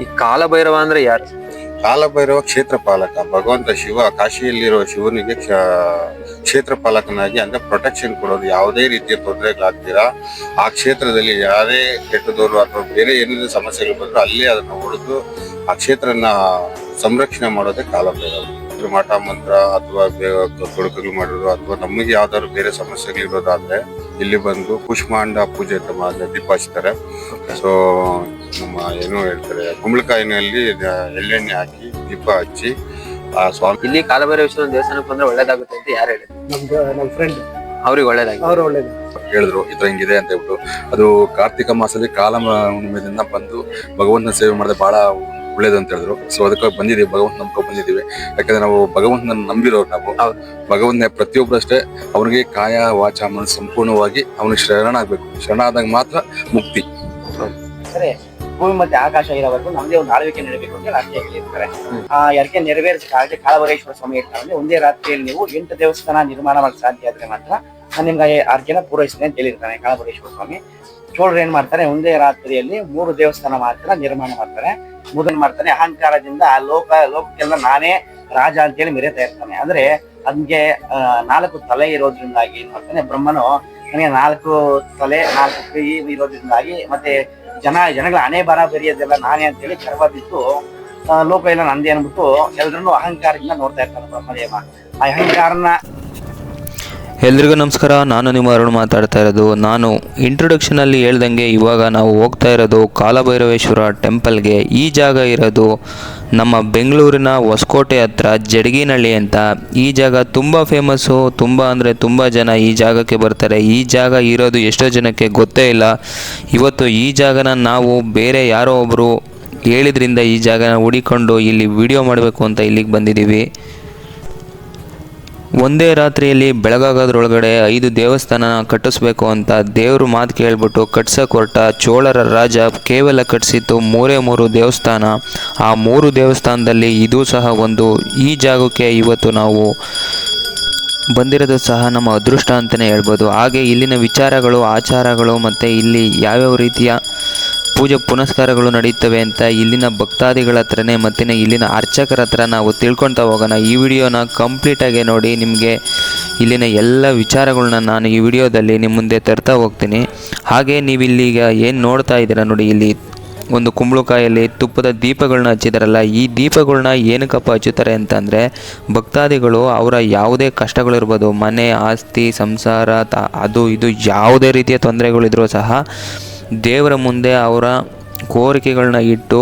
ಈ ಕಾಲಭೈರವ ಅಂದ್ರೆ ಯಾರು? ಕಾಲಭೈರವ ಕ್ಷೇತ್ರ ಪಾಲಕ. ಭಗವಂತ ಶಿವ ಕಾಶಿಯಲ್ಲಿರುವ ಶಿವನಿಗೆ ಕ್ಷೇತ್ರ ಪಾಲಕನಾಗಿ ಅಂದ್ರೆ ಪ್ರೊಟೆಕ್ಷನ್ ಕೊಡೋದು. ಯಾವುದೇ ರೀತಿಯ ತೊಂದರೆಗಳಾಗ್ತೀರಾ ಆ ಕ್ಷೇತ್ರದಲ್ಲಿ ಯಾರೇ ಕೆಟ್ಟದವರು ಅಥವಾ ಬೇರೆ ಏನೇನು ಸಮಸ್ಯೆಗಳು ಬಂದ್ರು ಅಲ್ಲೇ ಅದನ್ನ ಹೊಡೆದು ಆ ಕ್ಷೇತ್ರನ ಸಂರಕ್ಷಣೆ ಮಾಡೋದೇ ಕಾಲಭೈರವ. ಮಠ ಮಂತ್ರ ಅಥವಾ ತೊಡಕುಗಳು ಮಾಡೋದು ಅಥವಾ ನಮಗೆ ಯಾವ್ದಾದ್ರು ಬೇರೆ ಸಮಸ್ಯೆಗಳು ಇರೋದಾದ್ರೆ ಇಲ್ಲಿ ಬಂದು ಕುಷ್ಮಾಂಡ ಪೂಜೆ ಅಂತ ಮಾಡಿ ದೀಪ ಹಚ್ತಾರೆ. ಸೊ ನಮ್ಮ ಏನು ಹೇಳ್ತಾರೆ ಕುಂಬಳಕಾಯಿನಲ್ಲಿ ಎಳ್ಳೆಣ್ಣೆ ಹಾಕಿ ದೀಪ ಹಚ್ಚಿ ಆ ಸ್ವಾಮಿ. ಇಲ್ಲಿ ಕಾಲಭೈರವೇಶ್ವರ ದೇವಸ್ಥಾನಕ್ಕೆ ಬಂದ್ರೆ ಒಳ್ಳೇದಾಗುತ್ತೆ ಅಂತ ಯಾರು ಹೇಳಿದ್ರು? ನಮ್ಮ ಫ್ರೆಂಡ್ ಅವ್ರಿಗೆ ಒಳ್ಳೇದಾಗಿ ಹೇಳಿದ್ರು ಈ ತರ ಹಿಂಗಿದೆ ಅಂತ ಹೇಳ್ಬಿಟ್ಟು. ಅದು ಕಾರ್ತಿಕ ಮಾಸದಲ್ಲಿ ಕಾಲ ಹುಣ್ಣಿಮೆ ದಿನ ಬಂದು ಭಗವಂತನ ಸೇವೆ ಮಾಡಿದ್ರೆ ಬಹಳ ಒಳ್ಳೇದು ಅಂತ ಹೇಳಿದ್ರು. ಸೊ ಅದಕ್ಕೆ ಬಂದಿದ್ದೀವಿ, ಭಗವಂತ ನಂಬ್ಕೊಂಡು ಬಂದಿದ್ದೀವಿ. ಯಾಕಂದ್ರೆ ನಾವು ಭಗವಂತನ ನಂಬಿರೋರು. ನಾವು ಭಗವಂತನ ಪ್ರತಿಯೊಬ್ರು ಅಷ್ಟೇ ಅವನಿಗೆ ಕಾಯ ವಾಚ ಮನಸ್ಸು ಸಂಪೂರ್ಣವಾಗಿ ಅವನಿಗೆ ಶರಣಾಗ್ಬೇಕು. ಶರಣಾದಾಗ ಮಾತ್ರ ಮುಕ್ತಿ. ಸರಿ, ಭೂಮಿ ಮತ್ತೆ ಆಕಾಶ ಇರೋವರೆಗೂ ನಮ್ದೇ ಒಂದು ಆಳ್ವಿಕೆ ನೆರವೇರಬೇಕು ಅಂತ ರಾತ್ರಿ ಹೇಳಿರ್ತಾರೆ. ಆ ಯಾರಿಗೆ ನೆರವೇರಿಸಕ್ಕಾಗದೆ ಕಾಲಭೈರೇಶ್ವರ ಸ್ವಾಮಿ ಹೇಳ್ತಾರೆ, ಒಂದೇ ರಾತ್ರಿಯಲ್ಲಿ ನೀವು 8 ದೇವಸ್ಥಾನ ನಿರ್ಮಾಣ ಮಾಡಕ್ಕೆ ಸಾಧ್ಯ ಆದ್ರೆ ಮಾತ್ರ ನಾನು ನಿಮ್ಗೆ ಅರ್ಜಿನ ಪೂರೈಸ್ತೇನೆ ಅಂತ ಹೇಳಿರ್ತಾನೆ ಕಾಲಭೈರೇಶ್ವರ ಸ್ವಾಮಿ. ಚೋಳರು ಏನ್ ಮಾಡ್ತಾರೆ, ಒಂದೇ ರಾತ್ರಿಯಲ್ಲಿ 3 ದೇವಸ್ಥಾನ ಮಾತ್ರ ನಿರ್ಮಾಣ ಮಾಡ್ತಾರೆ. ಮೊದಲು ಮಾಡ್ತಾನೆ ಅಹಂಕಾರದಿಂದ ಲೋಕಕ್ಕೆಲ್ಲ ನಾನೇ ರಾಜ ಅಂತೇಳಿ ಮೆರೆತಾ ಇರ್ತಾನೆ. ಅಂದ್ರೆ ಅದ್ಗೆ 4 ತಲೆ ಇರೋದ್ರಿಂದಾಗಿ ಏನ್ ಮಾಡ್ತಾನೆ ಬ್ರಹ್ಮನು, ನನಗೆ 4 ತಲೆ 4 ಕೈ ಇರೋದ್ರಿಂದಾಗಿ ಮತ್ತೆ ಜನಗಳ ಹಣೆ ಬರ ಬೆರೆಯೋದೆಲ್ಲ ನಾನೇ ಅಂತೇಳಿ ಗರ್ವ ಬಿದ್ದು ಲೋಕ ಎಲ್ಲ ನಂದೇ ಅನ್ಬಿಟ್ಟು ಎಲ್ರನ್ನೂ ಅಹಂಕಾರದಿಂದ ನೋಡ್ತಾ ಇರ್ತಾನೆ ಬ್ರಹ್ಮದೇವ. ಆ ಅಹಂಕಾರನ. ಎಲ್ರಿಗೂ ನಮಸ್ಕಾರ, ನಾನು ನಿಮ್ಮ ಅರುಣ್ ಮಾತಾಡ್ತಾ ಇರೋದು. ನಾನು ಇಂಟ್ರೊಡಕ್ಷನಲ್ಲಿ ಹೇಳ್ದಂಗೆ ಇವಾಗ ನಾವು ಹೋಗ್ತಾ ಇರೋದು ಕಾಲಭೈರವೇಶ್ವರ ಟೆಂಪಲ್ಗೆ. ಈ ಜಾಗ ಇರೋದು ನಮ್ಮ ಬೆಂಗಳೂರಿನ ಹೊಸಕೋಟೆ ಹತ್ರ ಜಡಗಿನಹಳ್ಳಿ ಅಂತ. ಈ ಜಾಗ ತುಂಬ ಫೇಮಸ್ಸು. ತುಂಬ ಅಂದರೆ ತುಂಬ ಜನ ಈ ಜಾಗಕ್ಕೆ ಬರ್ತಾರೆ. ಈ ಜಾಗ ಇರೋದು ಎಷ್ಟೋ ಜನಕ್ಕೆ ಗೊತ್ತೇ ಇಲ್ಲ. ಇವತ್ತು ಈ ಜಾಗನ ನಾವು ಬೇರೆ ಯಾರೋ ಒಬ್ಬರು ಹೇಳಿದ್ರಿಂದ ಈ ಜಾಗನ ಹುಡಿಕೊಂಡು ಇಲ್ಲಿ ವಿಡಿಯೋ ಮಾಡಬೇಕು ಅಂತ ಇಲ್ಲಿಗೆ ಬಂದಿದ್ದೀವಿ. ಒಂದೇ ರಾತ್ರಿಯಲ್ಲಿ ಬೆಳಗಾಗೋದ್ರೊಳಗಡೆ 5 ದೇವಸ್ಥಾನ ಕಟ್ಟಿಸ್ಬೇಕು ಅಂತ ದೇವ್ರ ಮಾತು ಕೇಳ್ಬಿಟ್ಟು ಕಟ್ಸೋಕೆ ಹೊರಟ ಚೋಳರ ರಾಜ ಕೇವಲ ಕಟ್ಟಿಸಿದ್ದು 3 ದೇವಸ್ಥಾನ. ಆ 3 ದೇವಸ್ಥಾನದಲ್ಲಿ ಇದು ಸಹ ಒಂದು. ಈ ಜಾಗಕ್ಕೆ ಇವತ್ತು ನಾವು ಬಂದಿರೋದು ಸಹ ನಮ್ಮ ಅದೃಷ್ಟ ಅಂತಲೇ ಹೇಳ್ಬೋದು. ಹಾಗೆ ಇಲ್ಲಿನ ವಿಚಾರಗಳು, ಆಚಾರಗಳು ಮತ್ತು ಇಲ್ಲಿ ಯಾವ್ಯಾವ ರೀತಿಯ ಪೂಜೆ ಪುನಸ್ಕಾರಗಳು ನಡೀತವೆ ಅಂತ ಇಲ್ಲಿನ ಭಕ್ತಾದಿಗಳ ಹತ್ರನೇ ಮತ್ತು ಇಲ್ಲಿನ ಅರ್ಚಕರ ಹತ್ರ ನಾವು ತಿಳ್ಕೊಳ್ತಾ ಹೋಗೋಣ. ಈ ವಿಡಿಯೋನ ಕಂಪ್ಲೀಟಾಗಿ ನೋಡಿ. ನಿಮಗೆ ಇಲ್ಲಿನ ಎಲ್ಲ ವಿಚಾರಗಳನ್ನ ನಾನು ಈ ವಿಡಿಯೋದಲ್ಲಿ ನಿಮ್ಮ ಮುಂದೆ ತರ್ತಾ ಹೋಗ್ತೀನಿ. ಹಾಗೆ ನೀವಿಲ್ಲೀಗ ಏನು ನೋಡ್ತಾ ಇದ್ದೀರಾ ನೋಡಿ, ಇಲ್ಲಿ ಒಂದು ಕುಂಬಳಕಾಯಲ್ಲಿ ತುಪ್ಪದ ದೀಪಗಳನ್ನ ಹಚ್ಚಿದಾರಲ್ಲ. ಈ ದೀಪಗಳನ್ನ ಏನಕ್ಕಪ್ಪ ಹಚ್ಚುತ್ತಾರೆ ಅಂತಂದರೆ ಭಕ್ತಾದಿಗಳು ಅವರ ಯಾವುದೇ ಕಷ್ಟಗಳಿರ್ಬೋದು, ಮನೆ ಆಸ್ತಿ ಸಂಸಾರ ಅದು ಇದು ಯಾವುದೇ ರೀತಿಯ ತೊಂದರೆಗಳಿದ್ರೂ ಸಹ ದೇವರ ಮುಂದೆ ಅವರ ಕೋರಿಕೆಗಳನ್ನ ಇಟ್ಟು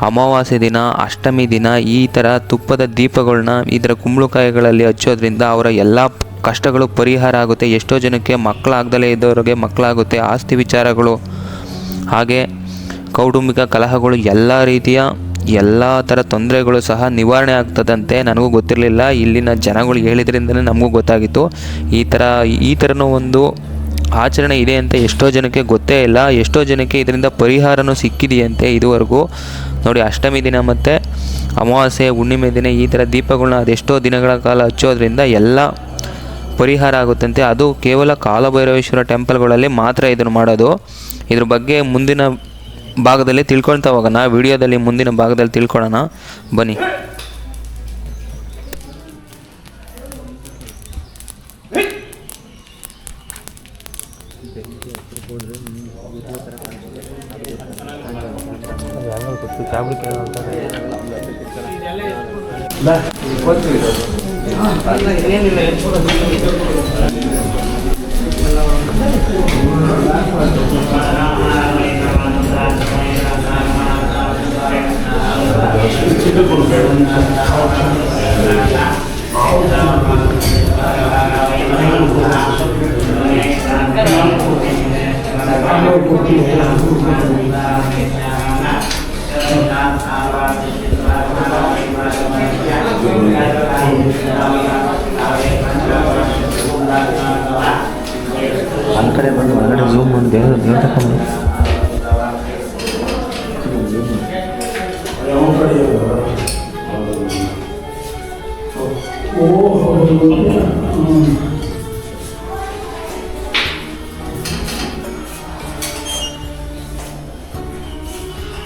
ಅಮಾವಾಸ್ಯೆ ದಿನ, ಅಷ್ಟಮಿ ದಿನ ಈ ಥರ ತುಪ್ಪದ ದೀಪಗಳನ್ನ ಈ ಥರ ಕುಂಬಳಕಾಯಿಗಳಲ್ಲಿ ಹಚ್ಚೋದ್ರಿಂದ ಅವರ ಎಲ್ಲ ಕಷ್ಟಗಳು ಪರಿಹಾರ ಆಗುತ್ತೆ. ಎಷ್ಟೋ ಜನಕ್ಕೆ ಮಕ್ಕಳಾಗ್ದಲೇ ಇದ್ದವ್ರಿಗೆ ಮಕ್ಕಳಾಗುತ್ತೆ. ಆಸ್ತಿ ವಿಚಾರಗಳು ಹಾಗೆ ಕೌಟುಂಬಿಕ ಕಲಹಗಳು ಎಲ್ಲ ಥರ ತೊಂದರೆಗಳು ಸಹ ನಿವಾರಣೆ ಆಗ್ತದಂತೆ. ನನಗೂ ಗೊತ್ತಿರಲಿಲ್ಲ, ಇಲ್ಲಿನ ಜನಗಳು ಹೇಳಿದ್ರಿಂದಲೇ ನಮಗೂ ಗೊತ್ತಾಗಿತ್ತು. ಈ ಥರನೂ ಒಂದು ಆಚರಣೆ ಇದೆ ಅಂತ ಎಷ್ಟೋ ಜನಕ್ಕೆ ಗೊತ್ತೇ ಇಲ್ಲ. ಎಷ್ಟೋ ಜನಕ್ಕೆ ಇದರಿಂದ ಪರಿಹಾರನೂ ಸಿಕ್ಕಿದೆಯಂತೆ ಇದುವರೆಗೂ. ನೋಡಿ, ಅಷ್ಟಮಿ ದಿನ ಮತ್ತು ಅಮಾವಾಸ್ಯೆ ಹುಣ್ಣಿಮೆ ದಿನ ಈ ಥರ ದೀಪಗಳನ್ನ ಅದೆಷ್ಟೋ ದಿನಗಳ ಕಾಲ ಹಚ್ಚೋದ್ರಿಂದ ಎಲ್ಲ ಪರಿಹಾರ ಆಗುತ್ತಂತೆ. ಅದು ಕೇವಲ ಕಾಲಭೈರವೇಶ್ವರ ಟೆಂಪಲ್ಗಳಲ್ಲಿ ಮಾತ್ರ ಇದನ್ನು ಮಾಡೋದು. ಇದ್ರ ಬಗ್ಗೆ ಮುಂದಿನ ಭಾಗದಲ್ಲಿ ತಿಳ್ಕೊಳ್ತಾ ಹೋಗೋಣ. ವಿಡಿಯೋದಲ್ಲಿ ಮುಂದಿನ ಭಾಗದಲ್ಲಿ ತಿಳ್ಕೊಳ್ಳೋಣ ಬನ್ನಿ. ಕಡೆ ಬಂದು ಹೊರಗಡೆ ಝೂಮ್ ಮಾಡಿ ದೇವ್ರ ತಗೊಂಡು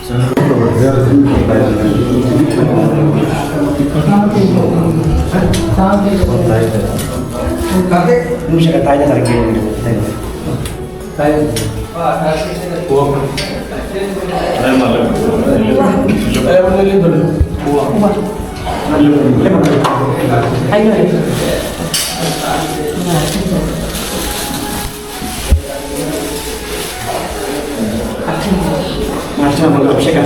So ನಿಮಿಷಕ್ಕೆ ತಾಯಿದ ಥರ ಕೇಳಿ ಅಭಿಷೇಕ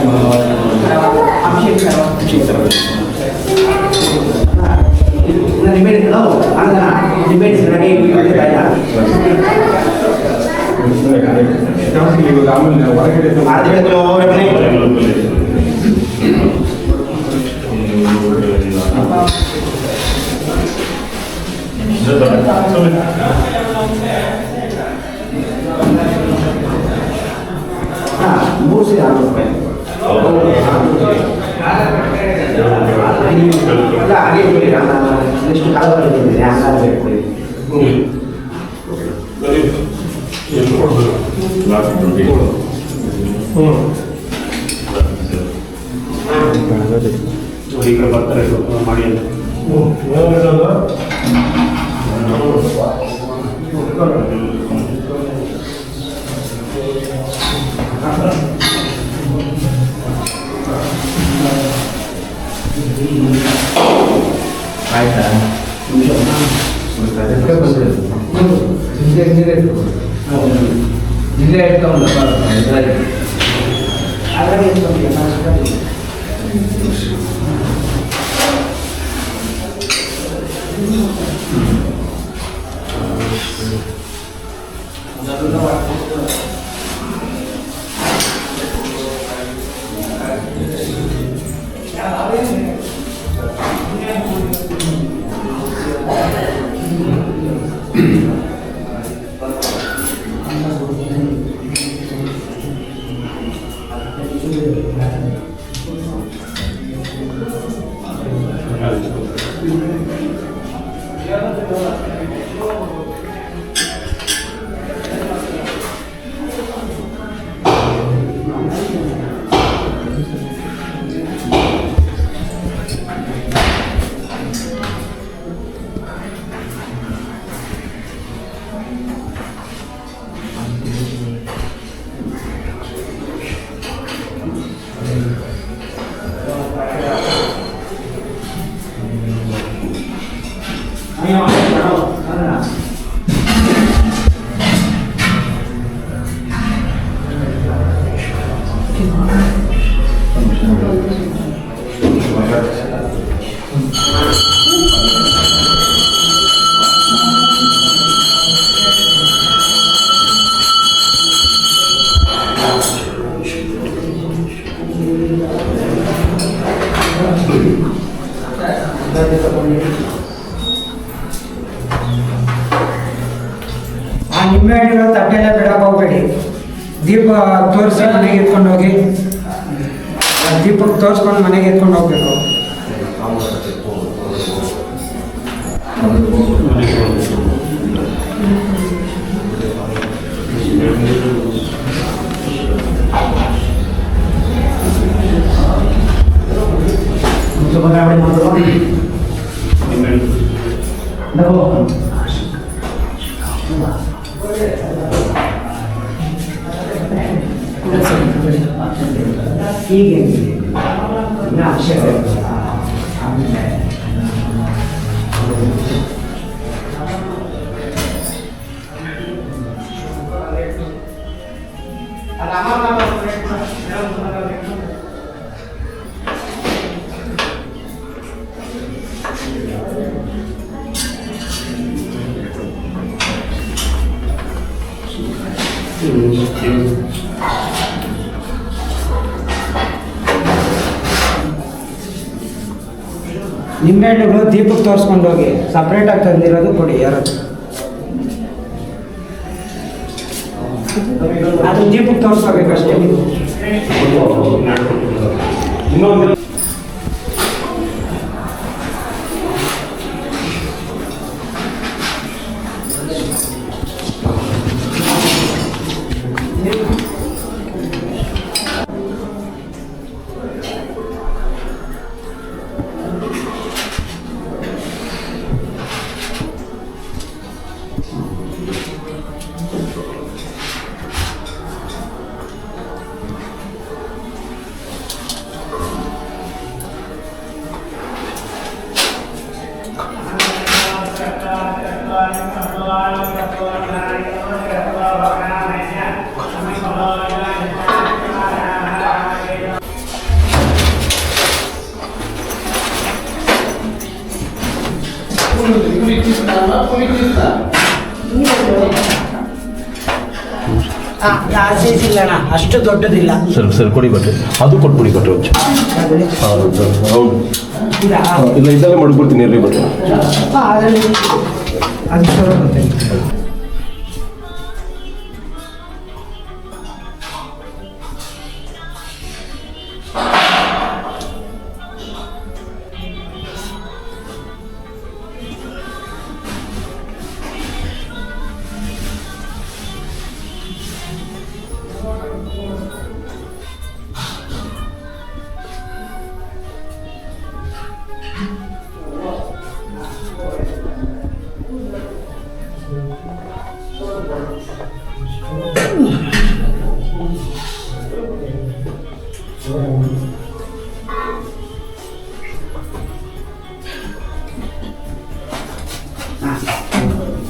ಮೂರು ಸರಿ ₹6 ಅಲ್ಲ ಹಾಗೆ ನೆಕ್ಸ್ಟ್ ಕಾಲ ಬಂದಿದ್ದೀನಿ ಹಂಗಾಗಬೇಕು ಬರ್ತಾರೆ ಮಾಡಿ ಅಂತ ಆಯ್ತಾ ಜಿಲ್ಲೆ ಇಟ್ಕೊಂಡಪ್ಪ ಆ ನಿಂಬೆ ಹಣ್ಣಿರೋ ತಟ್ಟೆಲ್ಲ ಬಿಡಕ್ಕೆ ಹೋಗ್ಬೇಡಿ. ದೀಪ ತೋರಿಸಿ ಮನೆಗೆ ಎತ್ಕೊಂಡು ಹೋಗಿ, ದೀಪಕ್ಕೆ ತೋರಿಸ್ಕೊಂಡು ಮನೆಗೆ ಎತ್ಕೊಂಡು ಹೋಗ್ಬೇಕು. ಹೀಗೆ ಅಭಿಷೇಕ ನಿಂಬೆಹಣ್ಣುಗಳು ದೀಪಕ್ಕೆ ತೋರಿಸ್ಕೊಂಡು ಹೋಗಿ, ಸಪ್ರೇಟಾಗಿ ತಂದಿರೋದು ಕೊಡಿ ಯಾರಾದ್ರು. ಅದು ದೀಪಕ್ಕೆ ತೋರಿಸ್ಕೋಬೇಕಷ್ಟೇ. ಇಲ್ಲಣ್ಣ, ಅಷ್ಟು ದೊಡ್ಡದಿಲ್ಲ. ಸರಿ ಕೊಡಿ ಬಟ್ಟೆ, ಅದು ಕೊಟ್ಬಿಡಿ ಬಟ್ಟೆ ಒಂಚೂರು. ಹೌದು ಇಲ್ಲ ಇದೆಲ್ಲ ಮಾಡ್ಬಿಡ್ತೀನಿ ಇರಲಿ ಬಟ್ಟೆ.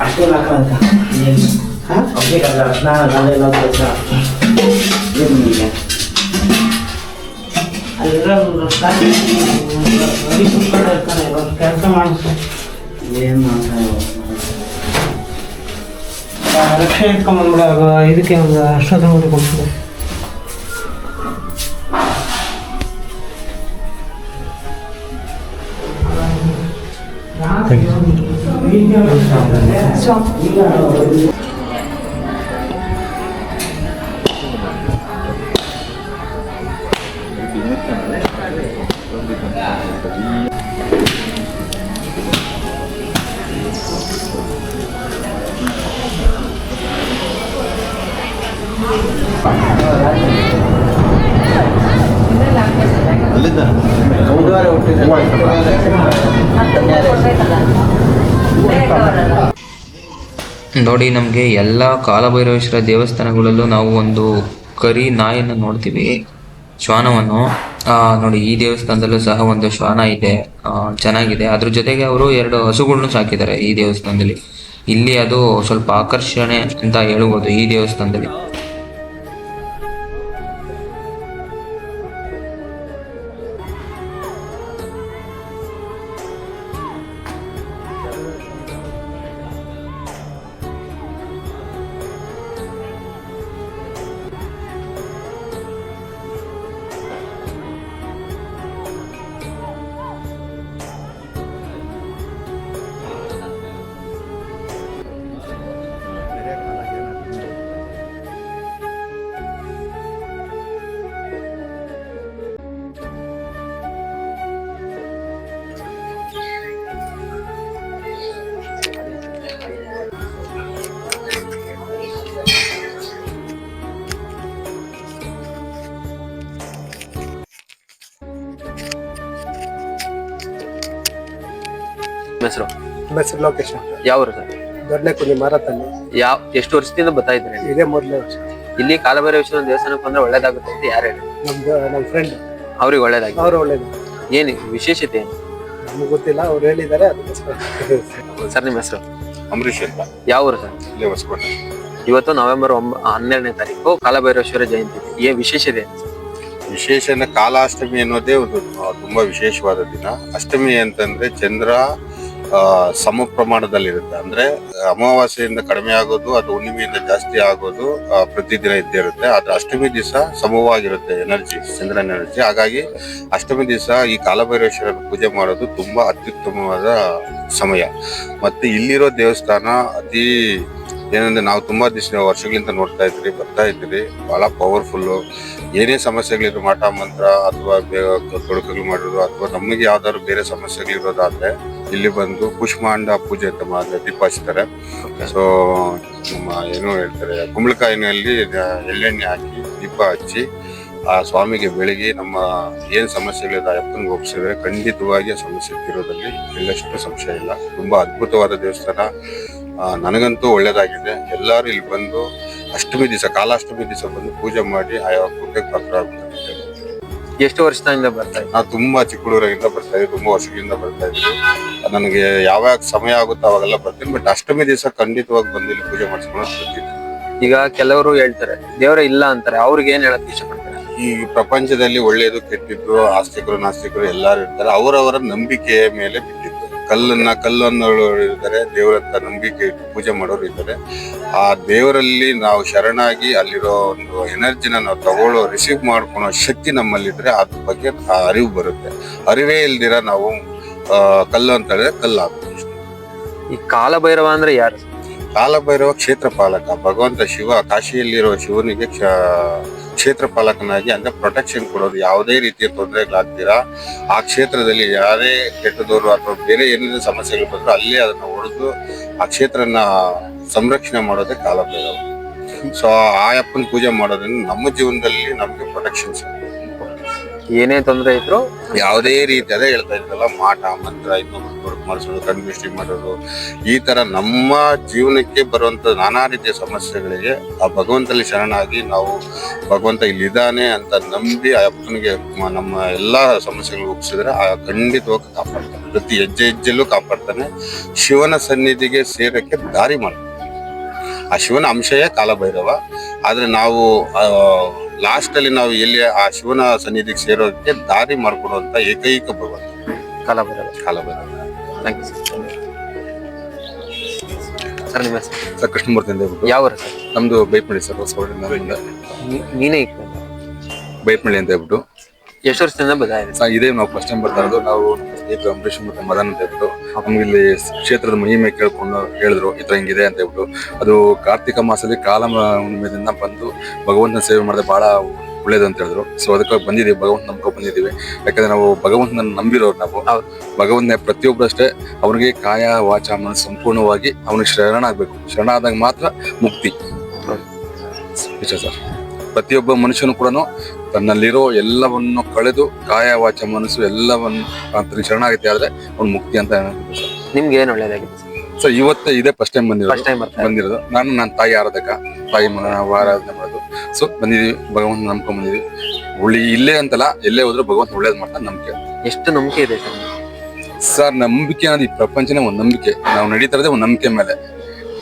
ಅಷ್ಟೇ ಹಾಕೋಂತ ನಾನೆಲ್ಲ ಕೆಲಸ ಕೆಲಸ ಮಾಡ್ತಾರೆ. ಏನು ಮಾಡ್ತಾರೆ ರಕ್ಷಣೆ ಇಟ್ಕೊಂಡ್ಬಂದ್ಬಿಡ. ಇದಕ್ಕೆ ಒಂದು ಅಷ್ಟೊಂದು ನೋಡಿ ಕೊಡ್ತಾರೆ. ನೋಡಿ, ನಮಗೆ ಎಲ್ಲ ಕಾಲಭೈರವೇಶ್ವರ ದೇವಸ್ಥಾನಗಳಲ್ಲೂ ನಾವು ಒಂದು ಕರಿ ನಾಯನ್ನು ನೋಡ್ತೀವಿ, ಶ್ವಾನವನ್ನು. ನೋಡಿ, ಈ ದೇವಸ್ಥಾನದಲ್ಲೂ ಸಹ ಒಂದು ಶ್ವಾನ ಇದೆ, ಚೆನ್ನಾಗಿದೆ. ಅದ್ರ ಜೊತೆಗೆ ಅವರು 2 ಹಸುಗಳನ್ನು ಸಾಕಿದ್ದಾರೆ ಈ ದೇವಸ್ಥಾನದಲ್ಲಿ. ಇಲ್ಲಿ ಅದು ಸ್ವಲ್ಪ ಆಕರ್ಷಣೆ ಅಂತ ಹೇಳ್ಬೋದು ಈ ದೇವಸ್ಥಾನದಲ್ಲಿ. ಹೆಸರು ಹೆಸರು ಲೋಕೇಶ್ ಅಂತ. ಯಾವ ಊರು ಸರ್? ದೊಡ್ಡ ಕುಂದಿ ಮಾರತ್ತಲ್ಲಿ. ಎಷ್ಟು ವರ್ಷದಿಂದ ಬರ್ತಾ ಇದ್ರಿ? ಇದೇ ಮೊದಲನೇ ವರ್ಷ. ಇಲ್ಲಿ ಕಾಲಭೈರವೇಶ್ವರ ದೇವಸ್ಥಾನಕ್ಕೆ ಬಂದ್ರೆ ಒಳ್ಳೇದಾಗುತ್ತೆ ಅಂತ ಯಾರು ಹೇಳಿ? ನಮ್ಮ ಫ್ರೆಂಡ್ ಅವ್ರಿಗೆ ಒಳ್ಳೇದಾಗಿ. ಅವ್ರು ಒಳ್ಳೇದು. ಏನು ವಿಶೇಷತೆ ಏನು? ನಮ್ಗೆ ಗೊತ್ತಿಲ್ಲ, ಅವ್ರು ಹೇಳಿದ್ದಾರೆ ಅದಕ್ಕೋಸ್ಕರ. ಸರ್, ನಿಮ್ಮ ಹೆಸರು? ಅಂಬರೀಷ್ ಅಂತ. ಯಾವ ಊರು ಸರ್? ಇಲ್ಲೇ ಹೊಸಕೋಟೆ. ಇವತ್ತು ನವೆಂಬರ್ 12ನೇ ತಾರೀಕು ಕಾಲಭೈರವೇಶ್ವರ ಜಯಂತಿ. ಏನ್ ವಿಶೇಷತೆ? ವಿಶೇಷ ಕಾಲಾಷ್ಟಮಿ ಅನ್ನೋದೇ ಒಂದು ತುಂಬಾ ವಿಶೇಷವಾದ ದಿನ. ಅಷ್ಟಮಿ ಅಂತಂದ್ರೆ ಚಂದ್ರ ಸಮ ಪ್ರಮಾಣದಲ್ಲಿರುತ್ತೆ. ಅಂದ್ರೆ ಅಮಾವಾಸ್ಯೆಯಿಂದ ಕಡಿಮೆ ಆಗೋದು, ಅದು ಹುಣ್ಣಿಮೆಯಿಂದ ಜಾಸ್ತಿ ಆಗೋದು ಪ್ರತಿದಿನ ಇದ್ದೇ ಇರುತ್ತೆ. ಆದ್ರೆ ಅಷ್ಟಮಿ ದಿವಸ ಸಮವಾಗಿರುತ್ತೆ ಎನರ್ಜಿ, ಚಂದ್ರನ ಎನರ್ಜಿ. ಹಾಗಾಗಿ ಅಷ್ಟಮಿ ದಿವಸ ಈ ಕಾಲಭೈರವೇಶ್ವರನ ಪೂಜೆ ಮಾಡೋದು ತುಂಬಾ ಅತ್ಯುತ್ತಮವಾದ ಸಮಯ. ಮತ್ತೆ ಇಲ್ಲಿರೋ ದೇವಸ್ಥಾನ ಅತಿ ಏನಂದ್ರೆ ನಾವು ತುಂಬಾ ವರ್ಷಗಳಿಂದ ನೋಡ್ತಾ ಇದ್ರಿ, ಬರ್ತಾ ಇದ್ರಿ. ಬಹಳ ಪವರ್ಫುಲ್ಲು. ಏನೇ ಸಮಸ್ಯೆಗಳಿದ್ರು ಮಾಟ ಮಂತ್ರ ಅಥವಾ ತೊಡಕುಗಳು ಮಾಡಿರೋದು ಅಥವಾ ನಮಗೆ ಯಾವ್ದಾದ್ರು ಬೇರೆ ಸಮಸ್ಯೆಗಳಿರೋದಾದ್ರೆ ಇಲ್ಲಿ ಬಂದು ಕುಷ್ಮಾಂಡ ಪೂಜೆ ಅಂತ ಮಾಡಿದ್ರೆ ದೀಪ ಹಚ್ತಾರೆ. ಸೊ ನಮ್ಮ ಏನು ಹೇಳ್ತಾರೆ, ಕುಂಬಳಕಾಯಿನಲ್ಲಿ ಎಳ್ಳೆಣ್ಣೆ ಹಾಕಿ ದೀಪ ಹಚ್ಚಿ ಆ ಸ್ವಾಮಿಗೆ ಬೆಳಗಿ ನಮ್ಮ ಏನ್ ಸಮಸ್ಯೆಗಳಿದೆ ಅಪ್ಪನಿಗೆ ಒಪ್ಪಿಸಿದ್ರೆ ಖಂಡಿತವಾಗಿ ಆ ಸಮಸ್ಯೆ ತೀರೋದಲ್ಲಿ ಎಲ್ಲಷ್ಟು ಸಂಶಯ ಇಲ್ಲ. ತುಂಬಾ ಅದ್ಭುತವಾದ ದೇವಸ್ಥಾನ. ನನಗಂತೂ ಒಳ್ಳೇದಾಗಿದೆ. ಎಲ್ಲರೂ ಇಲ್ಲಿ ಬಂದು ಅಷ್ಟಮಿ ದಿವಸ, ಕಾಲಾಷ್ಟಮಿ ದಿವಸ ಬಂದು ಪೂಜೆ ಮಾಡಿ ಆಯಾ ಕೃಪೆಗೆ ಪಾತ್ರ ಆಗ್ತಾರೆ. ಎಷ್ಟು ವರ್ಷದಿಂದ ಬರ್ತಾ ಇದ್ದೀವಿ? ನಾವು ತುಂಬಾ ಚಿಕ್ಕ ಹುಡುಗರಿಂದ ಬರ್ತಾ ಇದ್ವಿ, ತುಂಬಾ ವರ್ಷಗಳಿಂದ ಬರ್ತಾ ಇದ್ವಿ. ನನಗೆ ಯಾವಾಗ ಸಮಯ ಆಗುತ್ತೋ ಅವಾಗೆಲ್ಲ ಬರ್ತೀನಿ. ಬಟ್ ಅಷ್ಟಮಿ ದಿವಸ ಖಂಡಿತವಾಗಿ ಬಂದು ಇಲ್ಲಿ ಪೂಜೆ ಮಾಡಿಸ್ಕೊಂಡು ಬರ್ತೀನಿ. ಈಗ ಕೆಲವರು ಹೇಳ್ತಾರೆ ದೇವರೇ ಇಲ್ಲ ಅಂತಾರೆ, ಅವ್ರಿಗೆ ಏನ್ ಹೇಳಕ್ ಇಷ್ಟಪಡ್ತಾರೆ? ಈ ಪ್ರಪಂಚದಲ್ಲಿ ಒಳ್ಳೇದು ಕೆಟ್ಟಿದ್ದು, ಆಸ್ತಿಕರು ನಾಸ್ತಿಕರು ಎಲ್ಲಾರು ಇರ್ತಾರೆ. ಅವರವರ ನಂಬಿಕೆಯ ಮೇಲೆ ಬಿಟ್ಟಿದ್ದು. ಕಲ್ಲನ್ನು ಇದ್ದಾರೆ, ದೇವರಂತ ನಂಬಿಕೆ ಇಟ್ಟು ಪೂಜೆ ಮಾಡೋರು ಇದ್ದಾರೆ. ಆ ದೇವರಲ್ಲಿ ನಾವು ಶರಣಾಗಿ ಅಲ್ಲಿರೋ ಒಂದು ಎನರ್ಜಿನ ನಾವು ರಿಸೀವ್ ಮಾಡ್ಕೊಳೋ ಶಕ್ತಿ ನಮ್ಮಲ್ಲಿದ್ರೆ ಅದ್ರ ಬಗ್ಗೆ ಆ ಅರಿವು ಬರುತ್ತೆ. ಅರಿವೇ ಇಲ್ದಿರ ನಾವು ಕಲ್ಲು ಅಂತ ಹೇಳಿದ್ರೆ ಕಲ್ಲಾಗುತ್ತೆ. ಈ ಕಾಲಭೈರವ ಅಂದ್ರೆ ಯಾರು? ಕಾಲಭೈರವ ಕ್ಷೇತ್ರ ಪಾಲಕ. ಭಗವಂತ ಶಿವ ಕಾಶಿಯಲ್ಲಿರೋ ಶಿವನಿಗೆ ಕ್ಷೇತ್ರ ಪಾಲಕನಾಗಿ ಅಂದ್ರೆ ಪ್ರೊಟೆಕ್ಷನ್ ಕೊಡೋದು. ಯಾವುದೇ ರೀತಿಯ ತೊಂದರೆಗಳಾಗ್ತೀರಾ ಆ ಕ್ಷೇತ್ರದಲ್ಲಿ ಯಾರೇ ಕೆಟ್ಟದವರು ಅಥವಾ ಬೇರೆ ಏನೇನು ಸಮಸ್ಯೆಗಳು ಬಂದ್ರು ಅಲ್ಲೇ ಅದನ್ನ ಹೊಡೆದು ಆ ಕ್ಷೇತ್ರನ ಸಂರಕ್ಷಣೆ ಮಾಡೋದೇ ಕಾಲಭೈರವ. ಸೊ ಆ ಅಪ್ಪನ ಪೂಜೆ ಮಾಡೋದ್ರಿಂದ ನಮ್ಮ ಜೀವನದಲ್ಲಿ ನಮ್ಗೆ ಪ್ರೊಟೆಕ್ಷನ್ ಸಿಗುತ್ತೆ. ಏನೇ ತೊಂದರೆ ಇದ್ರು ಯಾವುದೇ ರೀತಿ ಅದೇ ಹೇಳ್ತಾ ಇದ್ದಲ್ಲ, ಮಾಟ ಮಂತ್ರ ಇನ್ನೊಬ್ರು ಮಾಡಿಸೋದು, ಕಣ್ಮಿಷ್ಟಿ ಮಾಡೋದು, ಈ ತರ ನಮ್ಮ ಜೀವನಕ್ಕೆ ಬರುವಂತ ನಾನಾ ರೀತಿಯ ಸಮಸ್ಯೆಗಳಿಗೆ ಆ ಭಗವಂತಲ್ಲಿ ಶರಣಾಗಿ ನಾವು ಭಗವಂತ ಇಲ್ಲಿದ್ದಾನೆ ಅಂತ ನಂಬಿ ಆ ಅಪ್ಪನಿಗೆ ನಮ್ಮ ಎಲ್ಲಾ ಸಮಸ್ಯೆಗಳು ಒಪ್ಪಿಸಿದ್ರೆ ಆ ಖಂಡಿತವಾಗಿ ಕಾಪಾಡ್ತಾನೆ. ಪ್ರತಿ ಹೆಜ್ಜೆ ಹೆಜ್ಜೆಲ್ಲೂ ಕಾಪಾಡ್ತಾನೆ. ಶಿವನ ಸನ್ನಿಧಿಗೆ ಸೇರಕ್ಕೆ ದಾರಿ ಮಾಡ್ತಾನೆ. ಆ ಶಿವನ ಅಂಶಯೇ ಕಾಲಭೈರವ. ಆದ್ರೆ ನಾವು ಲಾಸ್ಟ್ ಅಲ್ಲಿ ನಾವು ಎಲ್ಲಿ ಆ ಶಿವನ ಸನ್ನಿಧಿಗೆ ಸೇರೋದಕ್ಕೆ ದಾರಿ ಮಾಡ್ಕೊಡುವಂತ ಏಕೈಕ ಭಗವಂತ ಕಾಲಭೈರವ. Thank you sir. ನಿಮ್ಮ ಹೆಸರು? ಸರ್ ಕೃಷ್ಣಮೂರ್ತಿ ಅಂತ ಹೇಳ್ಬಿಟ್ಟು. ಯಾವ ಊರು ಸರ್? ನಮ್ದು ಬೈಪ್ನಳ್ಳಿ ಸರ್, ಹೊಸಕೋಟೆಯಿಂದ. ನೀನೇ ಬೈಪ್ನಳ್ಳಿ ಅಂತ ಹೇಳ್ಬಿಟ್ಟು. ಎಷ್ಟು ವರ್ಷದಿಂದ ಬದಲಾಗಿದೆ ಸರ್ ಇದೇ ನಾವು ಫಸ್ಟ್ ಟೈಮ್ ಬರ್ತಾ ಇರೋದು. ನಾವು ಸ್ನೇಹಿತರು ಅಂಬರೀಷ್ ಮತ್ತೆ ಮದನ್ ಅಂತ ಹೇಳ್ಬಿಟ್ಟು ನಮ್ಗೆ ಇಲ್ಲಿ ಕ್ಷೇತ್ರದ ಮಹಿಮೆ ಕೇಳ್ಕೊಂಡು ಹೇಳಿದ್ರು ಈ ತರ ಹಿಂಗಿದೆ ಅಂತ ಹೇಳ್ಬಿಟ್ಟು. ಅದು ಕಾರ್ತಿಕ ಮಾಸದಲ್ಲಿ ಕಾಲ ಹುಣ್ಣಿಮೆದಿಂದ ಬಂದು ಭಗವಂತನ ಸೇವೆ ಮಾಡಿದ್ರೆ ಬಹಳ ಒಳ್ಳೇದು ಅಂತ ಹೇಳಿದ್ರು. ಸೊ ಅದಕ್ಕೆ ಬಂದಿದ್ದೀವಿ, ಭಗವಂತ ನಂಬ್ಕೊಂಡು ಬಂದಿದ್ದೀವಿ. ಯಾಕಂದ್ರೆ ನಾವು ಭಗವಂತನ ನಂಬಿರೋರು. ನಾವು ಭಗವಂತನ ಪ್ರತಿಯೊಬ್ಬರು ಅಷ್ಟೇ ಅವ್ರಿಗೆ ಕಾಯ ವಾಚ ಮನಸ್ಸು ಸಂಪೂರ್ಣವಾಗಿ ಅವನಿಗೆ ಶರಣಾಗಬೇಕು. ಶರಣಾದಾಗ ಮಾತ್ರ ಮುಕ್ತಿ. ಇಷ್ಟ ಸರ್. ಪ್ರತಿಯೊಬ್ಬ ಮನುಷ್ಯನು ಕೂಡ ತನ್ನಲ್ಲಿರೋ ಎಲ್ಲವನ್ನು ಕಳೆದು ಕಾಯ ವಾಚ ಮನಸ್ಸು ಎಲ್ಲವನ್ನು ಶರಣಾಗತಿ ಆದ್ರೆ ಅವ್ನು ಮುಕ್ತಿ ಅಂತ ಸರ್. ನಿಮ್ಗೆ ಏನ್ ಒಳ್ಳೇದಾಗಿದೆ ಸರ್? ಇವತ್ತೇ ಇದೇ ಫಸ್ಟ್ ಟೈಮ್ ಬಂದಿರೋದು. ನನ್ನ ತಾಯಿ ತಾಯಿ ಆರಾಧನೆ ಮಾಡೋದು. ಸೊ ಬಂದಿದೀವಿ, ಭಗವಂತ ನಂಬ್ಕೊಂಡ್ ಬಂದಿದೀವಿ. ಇಲ್ಲೇ ಅಂತಲ್ಲ, ಎಲ್ಲೇ ಹೋದ್ರು ಭಗವಂತ ಒಳ್ಳೇದ್ ಮಾಡ್ತಾನೆ. ನಂಬಿಕೆ. ಎಷ್ಟು ನಂಬಿಕೆ ಇದೆ ಸರ್? ನಂಬಿಕೆ ಅನ್ನೋದು ಈ ಪ್ರಪಂಚನೇ ಒಂದ್ ನಂಬಿಕೆ. ನಾವು ನಡೀತಾ ಇರೋದೇ ಒಂದ್ ನಂಬಿಕೆ ಮೇಲೆ.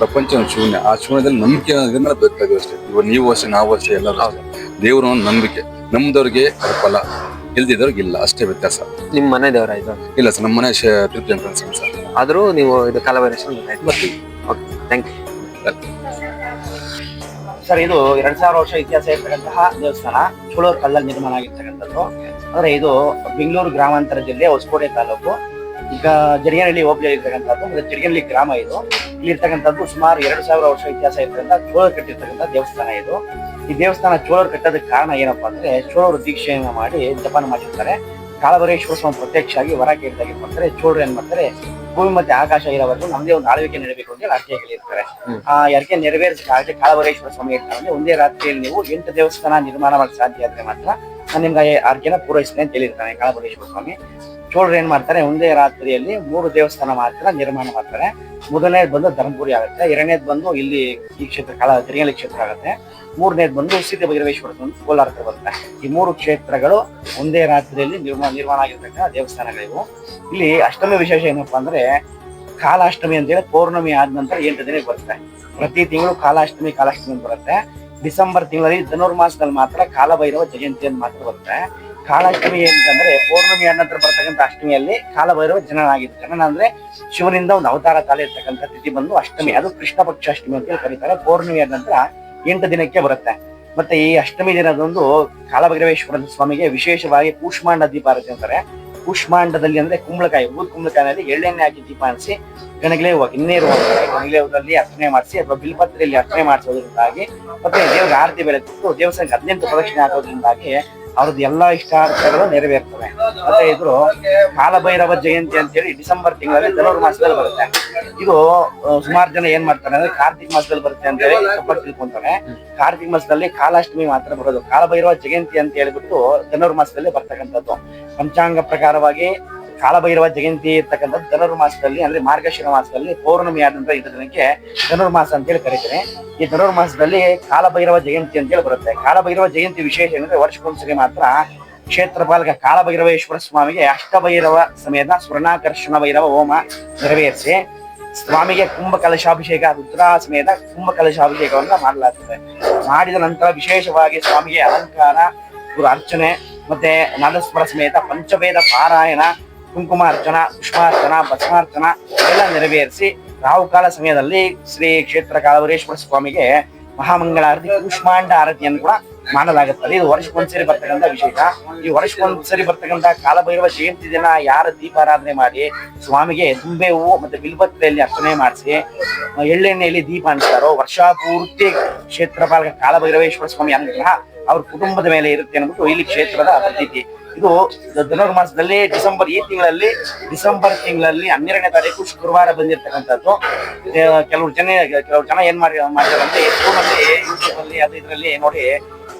ಪ್ರಪಂಚ ಒಂದು ಶೂನ್ಯ. ಆ ಶೂನ್ಯದಲ್ಲಿ ನಂಬಿಕೆ ಇದ್ರ ಮೇಲೆ ಬದುಕ್ತಾ ಇದೀವಿ ಅಷ್ಟೇ. ಇವಾಗ ನೀವು ಅಷ್ಟೇ, ನಾವು ಅಷ್ಟೇ, ಎಲ್ಲರೂ ಅಷ್ಟೇ. ದೇವ್ರ ಒಂದು ನಂಬಿಕೆ. ನಮ್ದವ್ರಿಗೆ ಅದ್ರ ಫಲ, ಇಲ್ದಿದ್ದವ್ರಿಗೆ ಇಲ್ಲ, ಅಷ್ಟೇ ವ್ಯತ್ಯಾಸ. ನಿಮ್ ಮನೆ ದೇವರ ಇದು? ಇಲ್ಲ ಸರ್, ನಮ್ಮ ಮನೆ ತಿರುಪತಿ ಅಂತ ಸರ್. ಆದ್ರೂ ನೀವು ಇದು ಕಾಲಭೈರೇಶ್ವರ ಬರ್ತೀವಿ. Thank you sir. ಇದು 2000 ವರ್ಷ ಇತಿಹಾಸ ಇರ್ತಕ್ಕಂತಹ ದೇವಸ್ಥಾನ ಚೋಳೂರು ಕಲ್ಲಲ್ಲಿ ನಿರ್ಮಾಣ ಆಗಿರ್ತಕ್ಕಂಥದ್ದು. ಅಂದ್ರೆ ಇದು ಬೆಂಗಳೂರು ಗ್ರಾಮಾಂತರ ಜಿಲ್ಲೆ ಹೊಸಕೋಟೆ ತಾಲೂಕು. ಈಗ ಜಡಿಗನಹಳ್ಳಿ ಹೋಬಳಿ ಇರ್ತಕ್ಕಂಥದ್ದು, ಮತ್ತೆ ಜಡಿಗನಹಳ್ಳಿ ಗ್ರಾಮ ಇದು. ಇಲ್ಲಿ ಇರ್ತಕ್ಕಂಥದ್ದು ಸುಮಾರು 2000 ವರ್ಷ ಇತಿಹಾಸ ಇರ್ತಕ್ಕಂಥ ಚೋಳರು ಕಟ್ಟಿರ್ತಕ್ಕಂಥ ದೇವಸ್ಥಾನ ಇದು. ಈ ದೇವಸ್ಥಾನ ಚೋಳರು ಕಟ್ಟೋದಕ್ಕೆ ಕಾರಣ ಏನಪ್ಪಾ ಅಂದ್ರೆ, ಚೋಳರು ದೀಕ್ಷೆಯನ್ನ ಮಾಡಿ ಜಪಾನ ಮಾಡಿರ್ತಾರೆ. ಕಾಲಭೈರೇಶ್ವರ ಸ್ವಾಮಿ ಪ್ರತ್ಯಕ್ಷ ಆಗಿ ವರ ಕೇಳಿದಾಗ ಏನ್ ಮಾಡ್ತಾರೆ, ಚೋಳರು ಏನ್ ಮಾಡ್ತಾರೆ, ಭೂಮಿ ಮತ್ತೆ ಆಕಾಶ ಇರೋವರೆಗೂ ನಮ್ದೇ ಒಂದು ಆಳ್ವಿಕೆ ನಡೀಬೇಕು ಅಂತ ಅರ್ಕೆ ಹೇಳಿರ್ತಾರೆ. ಆ ಅರ್ಕೆ ನೆರವೇರಿಸಕ್ಕೆ ಕಾಲಭೈರೇಶ್ವರ ಸ್ವಾಮಿ ಹೇಳ್ತಾರೆ, ಒಂದೇ ರಾತ್ರಿಯಲ್ಲಿ ನೀವು 8 ದೇವಸ್ಥಾನ ನಿರ್ಮಾಣ ಮಾಡಕ್ ಸಾಧ್ಯ ಆದ್ರೆ ಮಾತ್ರ ನಾನು ನಿಮ್ಗೆ ಅರ್ಕೆನ ಪೂರೈಸ್ತೇನೆ ಅಂತ ಹೇಳಿರ್ತಾನೆ ಕಾಲಭೈರೇಶ್ವರ ಸ್ವಾಮಿ. ಚೋಳರು ಏನ್ ಮಾಡ್ತಾರೆ, ಒಂದೇ ರಾತ್ರಿಯಲ್ಲಿ 3 ದೇವಸ್ಥಾನ ಮಾತ್ರ ನಿರ್ಮಾಣ ಮಾಡ್ತಾರೆ. ಮೊದಲನೇದು ಬಂದು ಧರ್ಮಪುರಿ ಆಗುತ್ತೆ, ಎರಡನೇದು ಬಂದು ಇಲ್ಲಿ ಈ ಕ್ಷೇತ್ರ ಜಡಿಗನಹಳ್ಳಿ ಕ್ಷೇತ್ರ ಆಗುತ್ತೆ, ಮೂರನೇದು ಬಂದು ಸಿದ್ಧ ಭೈರವೇಶ್ವರ ಕೋಲಾರ ಬರುತ್ತೆ. ಈ 3 ಕ್ಷೇತ್ರಗಳು ಒಂದೇ ರಾತ್ರಿಯಲ್ಲಿ ನಿರ್ಮಾಣ ಆಗಿರ್ತಕ್ಕಂಥ ದೇವಸ್ಥಾನಗಳಿವು. ಇಲ್ಲಿ ಅಷ್ಟಮಿ ವಿಶೇಷ ಏನಪ್ಪಾ ಅಂದ್ರೆ, ಕಾಲಾಷ್ಟಮಿ ಅಂತೇಳಿ ಪೌರ್ಣಮಿ ಆದ ನಂತರ 8 ದಿನಕ್ಕೆ ಬರುತ್ತೆ. ಪ್ರತಿ ತಿಂಗಳು ಕಾಲಾಷ್ಟಮಿ ಅಂತ ಬರುತ್ತೆ. ಡಿಸೆಂಬರ್ ತಿಂಗಳಲ್ಲಿ ಧನುರ್ಮಾಸದಲ್ಲಿ ಮಾತ್ರ ಕಾಲಭೈರವ ಜಯಂತಿ ಅಂತ ಮಾತ್ರ ಬರುತ್ತೆ. ಕಾಲಾಷ್ಟಮಿ ಏನಂತಂದ್ರೆ, ಪೌರ್ಣಮಿ ಆದ ನಂತರ ಬರ್ತಕ್ಕಂಥ ಅಷ್ಟಮಿಯಲ್ಲಿ ಕಾಲಭೈರವ ಜನನ ಅಂದ್ರೆ ಶಿವನಿಂದ ಒಂದು ಅವತಾರ ತಾಳಿರ್ತಕ್ಕಂಥ ತಿಥಿ ಬಂದು ಅಷ್ಟಮಿ. ಅದು ಕೃಷ್ಣ ಪಕ್ಷ ಅಷ್ಟಮಿ ಅಂತ ಹೇಳಿ ಕರೀತಾರೆ. ಪೌರ್ಣಮಿ ಆದ ನಂತರ 8 ದಿನಕ್ಕೆ ಬರುತ್ತೆ. ಮತ್ತೆ ಈ ಅಷ್ಟಮಿ ದಿನದಂದು ಕಾಲಭೈರವೇಶ್ವರ ಸ್ವಾಮಿಗೆ ವಿಶೇಷವಾಗಿ ಕೂಷ್ಮಾಂಡ ದೀಪಾರತಿ ಅಂತಾರೆ. ಕೂಷ್ಮಾಂಡದಲ್ಲಿ ಅಂದ್ರೆ ಕುಂಬಳಕಾಯಿ, ಕುಂಬಳಕಾಯಿನಲ್ಲಿ ಎಳ್ಳೆಣ್ಣೆ ಹಾಕಿ ದೀಪ ಅನಿಸಿ ಗಣಗಲೆ ಹೂವು, ಇನ್ನೇರು ಗಣಗಲೆ ಹೂವಲ್ಲಿ ಅರ್ಚನೆ ಮಾಡಿಸಿ ಅಥವಾ ಬಿಲ್ಪತ್ರೆಯಲ್ಲಿ ಅರ್ಚನೆ ಮಾಡಿಸೋದ್ರಿಂದಾಗಿ, ಮತ್ತೆ ದೇವ್ರಿಗೆ ಆರತಿ ಬೆಲೆ ಕೊಟ್ಟು ದೇವಸ್ಥಾನಕ್ಕೆ 18 ಪ್ರದಕ್ಷಿಣೆ ಹಾಕೋದ್ರಿಂದಾಗಿ ಅವ್ರದ್ದು ಎಲ್ಲಾ ಇಷ್ಟಾರ್ಥಗಳು ನೆರವೇರ್ತವೆ. ಮತ್ತೆ ಇದ್ರು ಕಾಲಭೈರವ ಜಯಂತಿ ಅಂತ ಹೇಳಿ ಡಿಸೆಂಬರ್ ತಿಂಗಳಲ್ಲಿ ಧನುರ್ಮಾಸದಲ್ಲಿ ಬರುತ್ತೆ. ಇದು ಸುಮಾರು ಜನ ಏನ್ ಮಾಡ್ತಾರೆ ಅಂದ್ರೆ, ಕಾರ್ತಿಕ್ ಮಾಸದಲ್ಲಿ ಬರುತ್ತೆ ಅಂತ ಹೇಳಿ ತಪ್ಪಾಗಿ ತಿಳ್ಕೊಂತಾರೆ. ಕಾರ್ತಿಕ್ ಮಾಸದಲ್ಲಿ ಕಾಲಾಷ್ಟಮಿ ಮಾತ್ರ ಬರೋದು. ಕಾಲಭೈರವ ಜಯಂತಿ ಅಂತ ಹೇಳ್ಬಿಟ್ಟು ಧನುರ್ಮಾಸದಲ್ಲಿ ಬರ್ತಕ್ಕಂಥದ್ದು. ಪಂಚಾಂಗ ಪ್ರಕಾರವಾಗಿ ಕಾಲಭೈರವ ಜಯಂತಿ ಇರ್ತಕ್ಕಂಥದ್ದು ಧನುರ್ಮಾಸದಲ್ಲಿ ಅಂದ್ರೆ ಮಾರ್ಗಶಿರ ಮಾಸದಲ್ಲಿ ಪೌರ್ಣಮಿ ಆದಂತ 8 ದಿನಕ್ಕೆ ಧನುರ್ಮಾಸ ಅಂತ ಹೇಳಿ ಕರೀತಾರೆ. ಈ ಧನುರ್ಮಾಸದಲ್ಲಿ ಕಾಲಭೈರವ ಜಯಂತಿ ಅಂತ ಹೇಳಿ ಬರುತ್ತೆ. ಕಾಲಭೈರವ ಜಯಂತಿ ವಿಶೇಷ ಏನಂದ್ರೆ, ವರ್ಷಕ್ಕೊಂದ್ಸರಿ ಮಾತ್ರ ಕ್ಷೇತ್ರ ಪಾಲಕ ಕಾಲಭೈರವೇಶ್ವರ ಸ್ವಾಮಿಗೆ ಅಷ್ಟಭೈರವ ಸಮೇತ ಸ್ವರ್ಣಾಕರ್ಷಣ ಭೈರವ ಹೋಮ ನೆರವೇರಿಸಿ ಸ್ವಾಮಿಗೆ ಕುಂಭ ಕಲಶಾಭಿಷೇಕ, ರುದ್ರ ಸಮೇತ ಕುಂಭ ಕಲಶಾಭಿಷೇಕವನ್ನ ಮಾಡಲಾಗ್ತದೆ. ಮಾಡಿದ ನಂತರ ವಿಶೇಷವಾಗಿ ಸ್ವಾಮಿಗೆ ಅಲಂಕಾರ, ಅರ್ಚನೆ, ಮತ್ತೆ ನಾದಸ್ವರ ಸಮೇತ ಪಂಚವೇದ ಪಾರಾಯಣ, ಕುಂಕುಮಾರ್ಚನ, ಪುಷ್ಪಾರ್ಚನ, ಭಸ್ಮಾರ್ಚನ ಎಲ್ಲ ನೆರವೇರಿಸಿ ರಾಹುಕಾಲ ಸಮಯದಲ್ಲಿ ಶ್ರೀ ಕ್ಷೇತ್ರ ಕಾಲಭೈರೇಶ್ವರ ಸ್ವಾಮಿಗೆ ಮಹಾಮಂಗಳಾರತಿ, ಕೂಷ್ಮಾಂಡ ಆರತಿಯನ್ನು ಕೂಡ ಮಾಡಲಾಗುತ್ತದೆ. ಇದು ವರ್ಷಕ್ಕೊಂದ್ಸರಿ ಬರ್ತಕ್ಕಂಥ ವಿಶೇಷ. ಈ ವರ್ಷಕ್ಕೊಂದ್ಸರಿ ಬರ್ತಕ್ಕಂಥ ಕಾಲಭೈರವ ಜಯಂತಿ ದಿನ ಯಾರ ದೀಪಾರಾಧನೆ ಮಾಡಿ ಸ್ವಾಮಿಗೆ ತುಂಬೆ ಹೂವು ಮತ್ತೆ ಬಿಲ್ಬತ್ರೆಯಲ್ಲಿ ಅರ್ಚನೆ ಮಾಡಿಸಿ ಎಳ್ಳೆಣ್ಣೆಯಲ್ಲಿ ದೀಪ ಹಂಚ್ತಾರೋ ವರ್ಷ ಪೂರ್ತಿ ಕ್ಷೇತ್ರಪಾಲಕ ಕಾಲಭೈರವೇಶ್ವರ ಸ್ವಾಮಿ ಅನುಗ್ರಹ ಅವ್ರ ಕುಟುಂಬದ ಮೇಲೆ ಇರುತ್ತೆ ಅನ್ನಬಿಟ್ಟು ಇಲ್ಲಿ ಕ್ಷೇತ್ರದ ಪ್ರತೀತಿ. ಇದು ಧನುರ್ಮಾಸದಲ್ಲಿ ಡಿಸೆಂಬರ್ ತಿಂಗಳಲ್ಲಿ 12ನೇ ತಾರೀಕು ಶುಕ್ರವಾರ ಬಂದಿರತಕ್ಕಂಥದ್ದು. ಕೆಲವ್ರು ಜನ ಏನ್ ಮಾಡಿದಾರೆ ಅಂದ್ರೆ ಯೂಟ್ಯೂಬ್ ಅಲ್ಲಿ ಅದು ಇದರಲ್ಲಿ ನೋಡಿ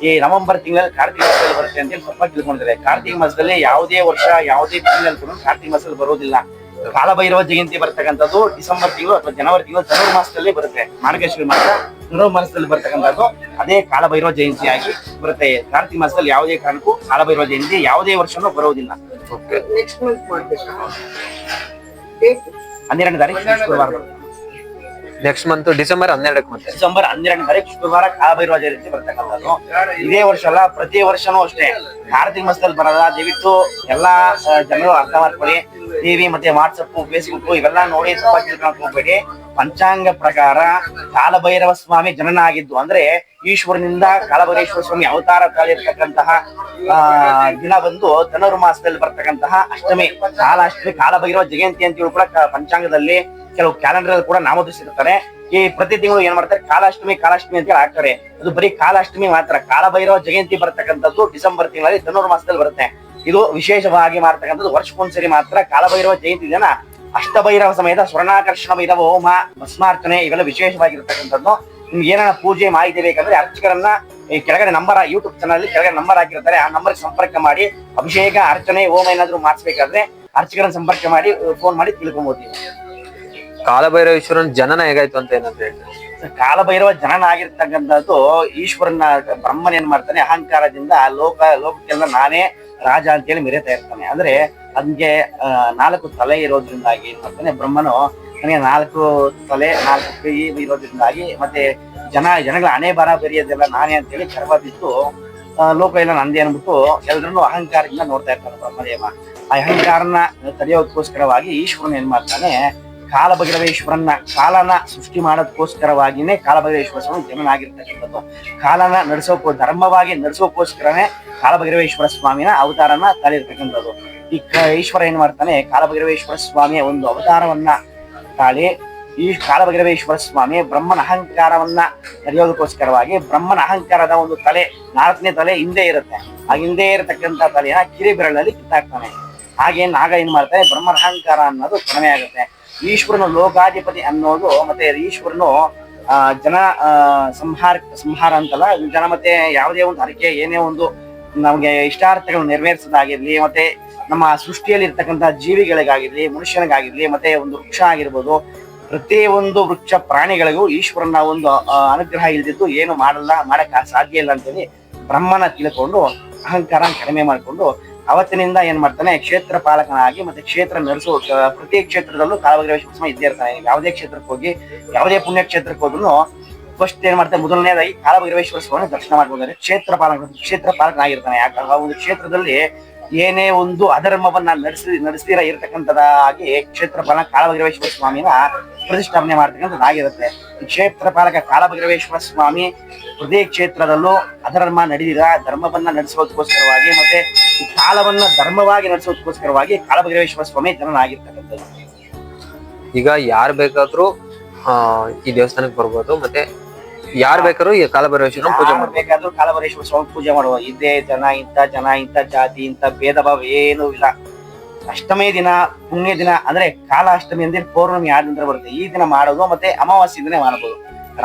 ಈ ನವೆಂಬರ್ ತಿಂಗಳಲ್ಲಿ ಕಾರ್ತಿಕ ಮಾಸದಲ್ಲಿ ಬರುತ್ತೆ ಅಂತ ಹೇಳಿ ಸ್ವಲ್ಪ ತಿಳ್ಕೊಂಡಿದ್ದಾರೆ. ಕಾರ್ತಿಕ ಮಾಸದಲ್ಲಿ ಯಾವುದೇ ವರ್ಷ ಯಾವುದೇ ತಿಂಗಳಲ್ಲಿ ಕೂಡ ಕಾರ್ತಿಕ ಮಾಸದಲ್ಲಿ ಬರೋದಿಲ್ಲ. ಕಾಲಭೈರವ ಜಯಂತಿ ಬರ್ತಕ್ಕಂಥದ್ದು ಡಿಸೆಂಬರ್ ತಿಂಗಳು ಅಥವಾ ಜನವರಿ ತಿಂಗಳು ಧನುರ್ಮಾಸದಲ್ಲಿ ಬರುತ್ತೆ. ಮಾರ್ಗಶಿರ ಮಾಸ ಧನುರ್ಮಾಸದಲ್ಲಿ ಬರ್ತಕ್ಕಂಥದ್ದು ಅದೇ ಕಾಲಭೈರವ ಜಯಂತಿಯಾಗಿ ಬರುತ್ತೆ. ಕಾರ್ತಿಕ ಮಾಸದಲ್ಲಿ ಯಾವುದೇ ಕಾರಣಕ್ಕೂ ಕಾಲಭೈರವ ಜಯಂತಿ ಯಾವುದೇ ವರ್ಷನೂ ಬರುವುದಿಲ್ಲ. 12ನೇ ತಾರೀಕು ಶುಕ್ರವಾರ ನೆಕ್ಸ್ಟ್ ಮಂತ್ ಡಿಸೆಂಬರ್ 12ಕ್ಕೆ ಮತ್ತೆ ಡಿಸೆಂಬರ್ 12ನೇ ತಾರೀಕು ಶುಕ್ರವಾರ ಕಾಲಭೈರವ ಜಯಂತಿ ಬರ್ತಕ್ಕಂಥದ್ದು. ಇದೇ ವರ್ಷ ಅಲ್ಲ, ಪ್ರತಿ ವರ್ಷನೂ ಅಷ್ಟೇ ಕಾರ್ತಿಕ ಮಾಸದಲ್ಲಿ ಬರೋದ. ದಯವಿಟ್ಟು ಎಲ್ಲಾ ಜನರು ಅರ್ಥ ಮಾಡ್ಕೊಳ್ಳಿ. ಟಿವಿ ಮತ್ತೆ ವಾಟ್ಸಪ್, ಫೇಸ್ಬುಕ್ ಇವೆಲ್ಲ ನೋಡಿ ಸ್ವಲ್ಪ ತಿಳ್ಕೊಳಕ್ ಹೋಗ್ಬೇಡಿ. ಪಂಚಾಂಗ ಪ್ರಕಾರ ಕಾಲಭೈರವ ಸ್ವಾಮಿ ಜನನ ಆಗಿದ್ದು ಅಂದ್ರೆ ಈಶ್ವರನಿಂದ ಕಾಲಭೈರೇಶ್ವರ ಸ್ವಾಮಿ ಅವತಾರ ತಾಳಿರ್ತಕ್ಕಂತಹ ದಿನ ಬಂದು ಧನುರ್ಮಾಸದಲ್ಲಿ ಬರ್ತಕ್ಕಂತಹ ಅಷ್ಟಮಿ, ಕಾಲಭೈರವ ಜಯಂತಿ ಅಂತ ಹೇಳಿ ಕೂಡ ಪಂಚಾಂಗದಲ್ಲಿ ಕೆಲವು ಕ್ಯಾಲೆಂಡರ್ ಕೂಡ ನಾಮೋದಿಸಿರ್ತಾರೆ. ಈ ಪ್ರತಿ ತಿಂಗಳು ಏನ್ ಮಾಡ್ತಾರೆ, ಕಾಲಾಷ್ಟಮಿ ಅಂತ ಹೇಳಿ ಹಾಕ್ತಾರೆ. ಅದು ಬರೀ ಕಾಲಾಷ್ಟಮಿ ಮಾತ್ರ. ಕಾಲಭೈರವ ಜಯಂತಿ ಬರ್ತಕ್ಕಂಥದ್ದು ಡಿಸೆಂಬರ್ ತಿಂಗಳಲ್ಲಿ ಧನುರ್ಮಾಸದಲ್ಲಿ ಬರುತ್ತೆ. ಇದು ವಿಶೇಷವಾಗಿ ಮಾಡ್ತಕ್ಕಂಥದ್ದು ವರ್ಷಕ್ಕೊಂದ್ಸರಿ ಮಾತ್ರ. ಕಾಲಭೈರವ ಜಯಂತಿ ದಿನ ಅಷ್ಟಭೈರವ ಸಮೇತ ಸ್ವರ್ಣಾಕರ್ಷಣ ಭೈರವ ಹೋಮ, ಭಸ್ಮಾರ್ಚನೆ ಇವೆಲ್ಲ ವಿಶೇಷವಾಗಿರ್ತಕ್ಕಂಥದ್ದು. ನಿಮ್ಗೆ ಏನಾರ ಪೂಜೆ ಮಾಹಿತಿ ಬೇಕಂದ್ರೆ ಅರ್ಚಕರನ್ನ ಈ ಕೆಳಗಡೆ ನಂಬರ್, ಯೂಟ್ಯೂಬ್ ಚಾನಲ್ ಕೆಳಗಡೆ ನಂಬರ್ ಹಾಕಿರ್ತಾರೆ. ಆ ನಂಬರ್ ಸಂಪರ್ಕ ಮಾಡಿ ಅಭಿಷೇಕ, ಅರ್ಚನೆ, ಹೋಮ ಏನಾದ್ರು ಮಾಡಿಸ್ಬೇಕಾದ್ರೆ ಅರ್ಚಕರನ್ನ ಸಂಪರ್ಕ ಮಾಡಿ ಫೋನ್ ಮಾಡಿ ತಿಳ್ಕೊಂಬೋದು. ಕಾಲಭೈರವೇಶ್ವರನ ಜನನ ಹೇಗಾಯ್ತು ಅಂತ ಏನಾದ್ರು ಹೇಳ್ತಾರೆ? ಕಾಲಭೈರವ ಜನನ ಆಗಿರ್ತಕ್ಕಂಥದ್ದು ಈಶ್ವರನ ಬ್ರಹ್ಮನ್ ಏನ್ ಮಾಡ್ತಾನೆ, ಅಹಂಕಾರದಿಂದ ಲೋಕಕ್ಕೆಲ್ಲ ನಾನೇ ರಾಜ ಅಂತೇಳಿ ಮೆರೆತಾ ಇರ್ತಾನೆ. ಅಂದ್ರೆ ಅದ್ಗೆ 4 ತಲೆ ಇರೋದ್ರಿಂದಾಗಿ ಏನ್ ಮಾಡ್ತಾನೆ ಬ್ರಹ್ಮನು, ನನಗೆ 4 ತಲೆ 4 ಕೈ ಇರೋದ್ರಿಂದಾಗಿ ಮತ್ತೆ ಜನಗಳ ಹಣೆ ಬರ ಬೆರೆಯೋದೆಲ್ಲ ನಾನೇ ಅಂತೇಳಿ ಗರ್ವ ಬಿದ್ದು ಲೋಕ ಎಲ್ಲ ನಂದೇ ಅನ್ಬಿಟ್ಟು ಎಲ್ರನ್ನೂ ಅಹಂಕಾರದಿಂದ ನೋಡ್ತಾ ಇರ್ತಾನೆ ಬ್ರಹ್ಮದೇವ. ಆ ಅಹಂಕಾರನ ತಡೆಯೋದಕ್ಕೋಸ್ಕರವಾಗಿ ಈಶ್ವರನ್ ಏನ್ ಮಾಡ್ತಾನೆ, ಕಾಲಭೈರವೇಶ್ವರನ್ನ ಕಾಲನ ಸೃಷ್ಟಿ ಮಾಡೋದಕ್ಕೋಸ್ಕರವಾಗಿನೇ ಕಾಲಭೈರವೇಶ್ವರ ಸ್ವಾಮಿ ಜನನ ಆಗಿರ್ತಕ್ಕಂಥದ್ದು. ಕಾಲನ ಧರ್ಮವಾಗಿ ನಡೆಸೋಕೋಸ್ಕರನೇ ಕಾಲಭೈರವೇಶ್ವರ ಸ್ವಾಮಿನ ಅವತಾರನ ತಾಳಿರ್ತಕ್ಕಂಥದ್ದು. ಈ ಈಶ್ವರ ಏನ್ ಮಾಡ್ತಾನೆ, ಕಾಲಭೈರವೇಶ್ವರ ಸ್ವಾಮಿಯ ಒಂದು ಅವತಾರವನ್ನ ತಾಳಿ ಈ ಕಾಲಭೈರವೇಶ್ವರ ಸ್ವಾಮಿ ಬ್ರಹ್ಮನ ಅಹಂಕಾರವನ್ನ ತಡೆಯೋದಕ್ಕೋಸ್ಕರವಾಗಿ ಬ್ರಹ್ಮನ ಅಹಂಕಾರದ ಒಂದು ತಲೆ, 4ನೇ ತಲೆ ಹಿಂದೆ ಇರುತ್ತೆ. ಆ ಹಿಂದೆ ಇರತಕ್ಕಂಥ ತಲೆಯನ್ನ ಕಿರಿ ಬೆರಳಲ್ಲಿ ಕಿತ್ತಾಕ್ತಾನೆ. ಹಾಗೆ ನಾಗ ಏನ್ ಮಾಡ್ತಾನೆ, ಬ್ರಹ್ಮನ ಅಹಂಕಾರ ಅನ್ನೋದು ಕಡಿಮೆ ಆಗುತ್ತೆ. ಈಶ್ವರನು ಲೋಕಾಧಿಪತಿ ಅನ್ನೋದು ಮತ್ತೆ ಈಶ್ವರನು ಜನ ಸಂಹಾರ ಅಂತಲ್ಲ, ಜನ ಮತ್ತೆ ಯಾವುದೇ ಒಂದು ಹರಕೆ ಏನೇ ಒಂದು ನಮ್ಗೆ ಇಷ್ಟಾರ್ಥಗಳು ನೆರವೇರಿಸೋದಾಗಿರ್ಲಿ, ಮತ್ತೆ ನಮ್ಮ ಸೃಷ್ಟಿಯಲ್ಲಿ ಇರ್ತಕ್ಕಂಥ ಜೀವಿಗಳಿಗಾಗಿರ್ಲಿ, ಮನುಷ್ಯನಿಗಾಗಿರ್ಲಿ, ಮತ್ತೆ ಒಂದು ವೃಕ್ಷ ಆಗಿರ್ಬೋದು, ಪ್ರತಿಯೊಂದು ವೃಕ್ಷ ಪ್ರಾಣಿಗಳಿಗೂ ಈಶ್ವರನ ಒಂದು ಅನುಗ್ರಹ ಇಲ್ದಿದ್ದು ಏನು ಮಾಡಕ್ ಸಾಧ್ಯ ಇಲ್ಲ ಅಂತೇಳಿ ಬ್ರಹ್ಮನ ತಿಳ್ಕೊಂಡು ಅಹಂಕಾರ ಕಡಿಮೆ ಮಾಡಿಕೊಂಡು ಅವತ್ತಿನಿಂದ ಏನ್ ಮಾಡ್ತಾನೆ, ಕ್ಷೇತ್ರ ಪಾಲಕನಾಗಿ ಮತ್ತೆ ಕ್ಷೇತ್ರ ನಡೆಸೋ ಪ್ರತಿ ಕ್ಷೇತ್ರದಲ್ಲೂ ಕಾಲಭೈರವೇಶ್ವರ ಸ್ವಾಮಿ ಇದ್ದೇ ಇರ್ತಾನೆ. ಯಾವುದೇ ಕ್ಷೇತ್ರಕ್ಕೆ ಹೋಗಿ ಯಾವುದೇ ಪುಣ್ಯ ಕ್ಷೇತ್ರಕ್ಕೆ ಹೋದ್ರು ಫಸ್ಟ್ ಏನ್ ಮಾಡ್ತಾರೆ, ಮೊದಲನೇದಾಗಿ ಕಾಲಭೈರವೇಶ್ವರ ಸ್ವಾಮಿ ದರ್ಶನ ಮಾಡ್ಬೋದಾದ್ರೆ ಕ್ಷೇತ್ರ ಪಾಲಕನಾಗಿರ್ತಾನೆ. ಯಾಕಂದ್ರೆ ಆ ಒಂದು ಕ್ಷೇತ್ರದಲ್ಲಿ ಏನೇ ಒಂದು ಅಧರ್ಮವನ್ನ ನಡೆಸ್ತೀರ ಇರತಕ್ಕಂಥದ್ದಾಗಿ ಕ್ಷೇತ್ರ ಪಾಲಕ ಕಾಲಭೈರವೇಶ್ವರ ಸ್ವಾಮಿನ ಪ್ರತಿಷ್ಠಾಪನೆ ಮಾಡ್ತಕ್ಕಂಥದ್ದಾಗಿರುತ್ತೆ. ಈ ಕ್ಷೇತ್ರ ಪಾಲಕ ಕಾಲಭೈರವೇಶ್ವರ ಸ್ವಾಮಿ ಪ್ರತಿ ಕ್ಷೇತ್ರದಲ್ಲೂ ಅಧರ್ಮ ನಡೆದಿರ ಧರ್ಮವನ್ನ ನಡೆಸೋದಕ್ಕೋಸ್ಕರವಾಗಿ ಮತ್ತೆ ಈ ಕಾಲವನ್ನ ಧರ್ಮವಾಗಿ ನಡೆಸೋದಕ್ಕೋಸ್ಕರವಾಗಿ ಕಾಲಭೈರವೇಶ್ವರ ಸ್ವಾಮಿ ಜನನ ಆಗಿರ್ತಕ್ಕಂಥದ್ದು. ಈಗ ಯಾರು ಬೇಕಾದ್ರೂ ಈ ದೇವಸ್ಥಾನಕ್ಕೆ ಬರ್ಬೋದು, ಮತ್ತೆ ಯಾರು ಬೇಕಾದ್ರೂ ಈ ಕಾಲಭೈರವೇಶ್ವರನ ಪೂಜೆ ಬೇಕಾದ್ರೂ ಕಾಲಭೈರವೇಶ್ವರ ಸ್ವಾಮಿ ಪೂಜೆ ಮಾಡುವ. ಇದೇ ಇಂಥ ಜಾತಿ ಇಂಥ ಭೇದ ಭಾವ ಏನೂ ಇಲ್ಲ. ಅಷ್ಟಮಿ ದಿನ ಪುಣ್ಯ ದಿನ ಅಂದ್ರೆ ಕಾಲ ಅಷ್ಟಮಿ ಅಂದ್ರೆ ಪೌರ್ಣಮಿ ಆದ ನಂತರ ಬರುತ್ತೆ. ಈ ದಿನ ಮಾಡೋದು ಮತ್ತೆ ಅಮಾವಾಸ್ಯೆ ದಿನ ಮಾಡಬಹುದು.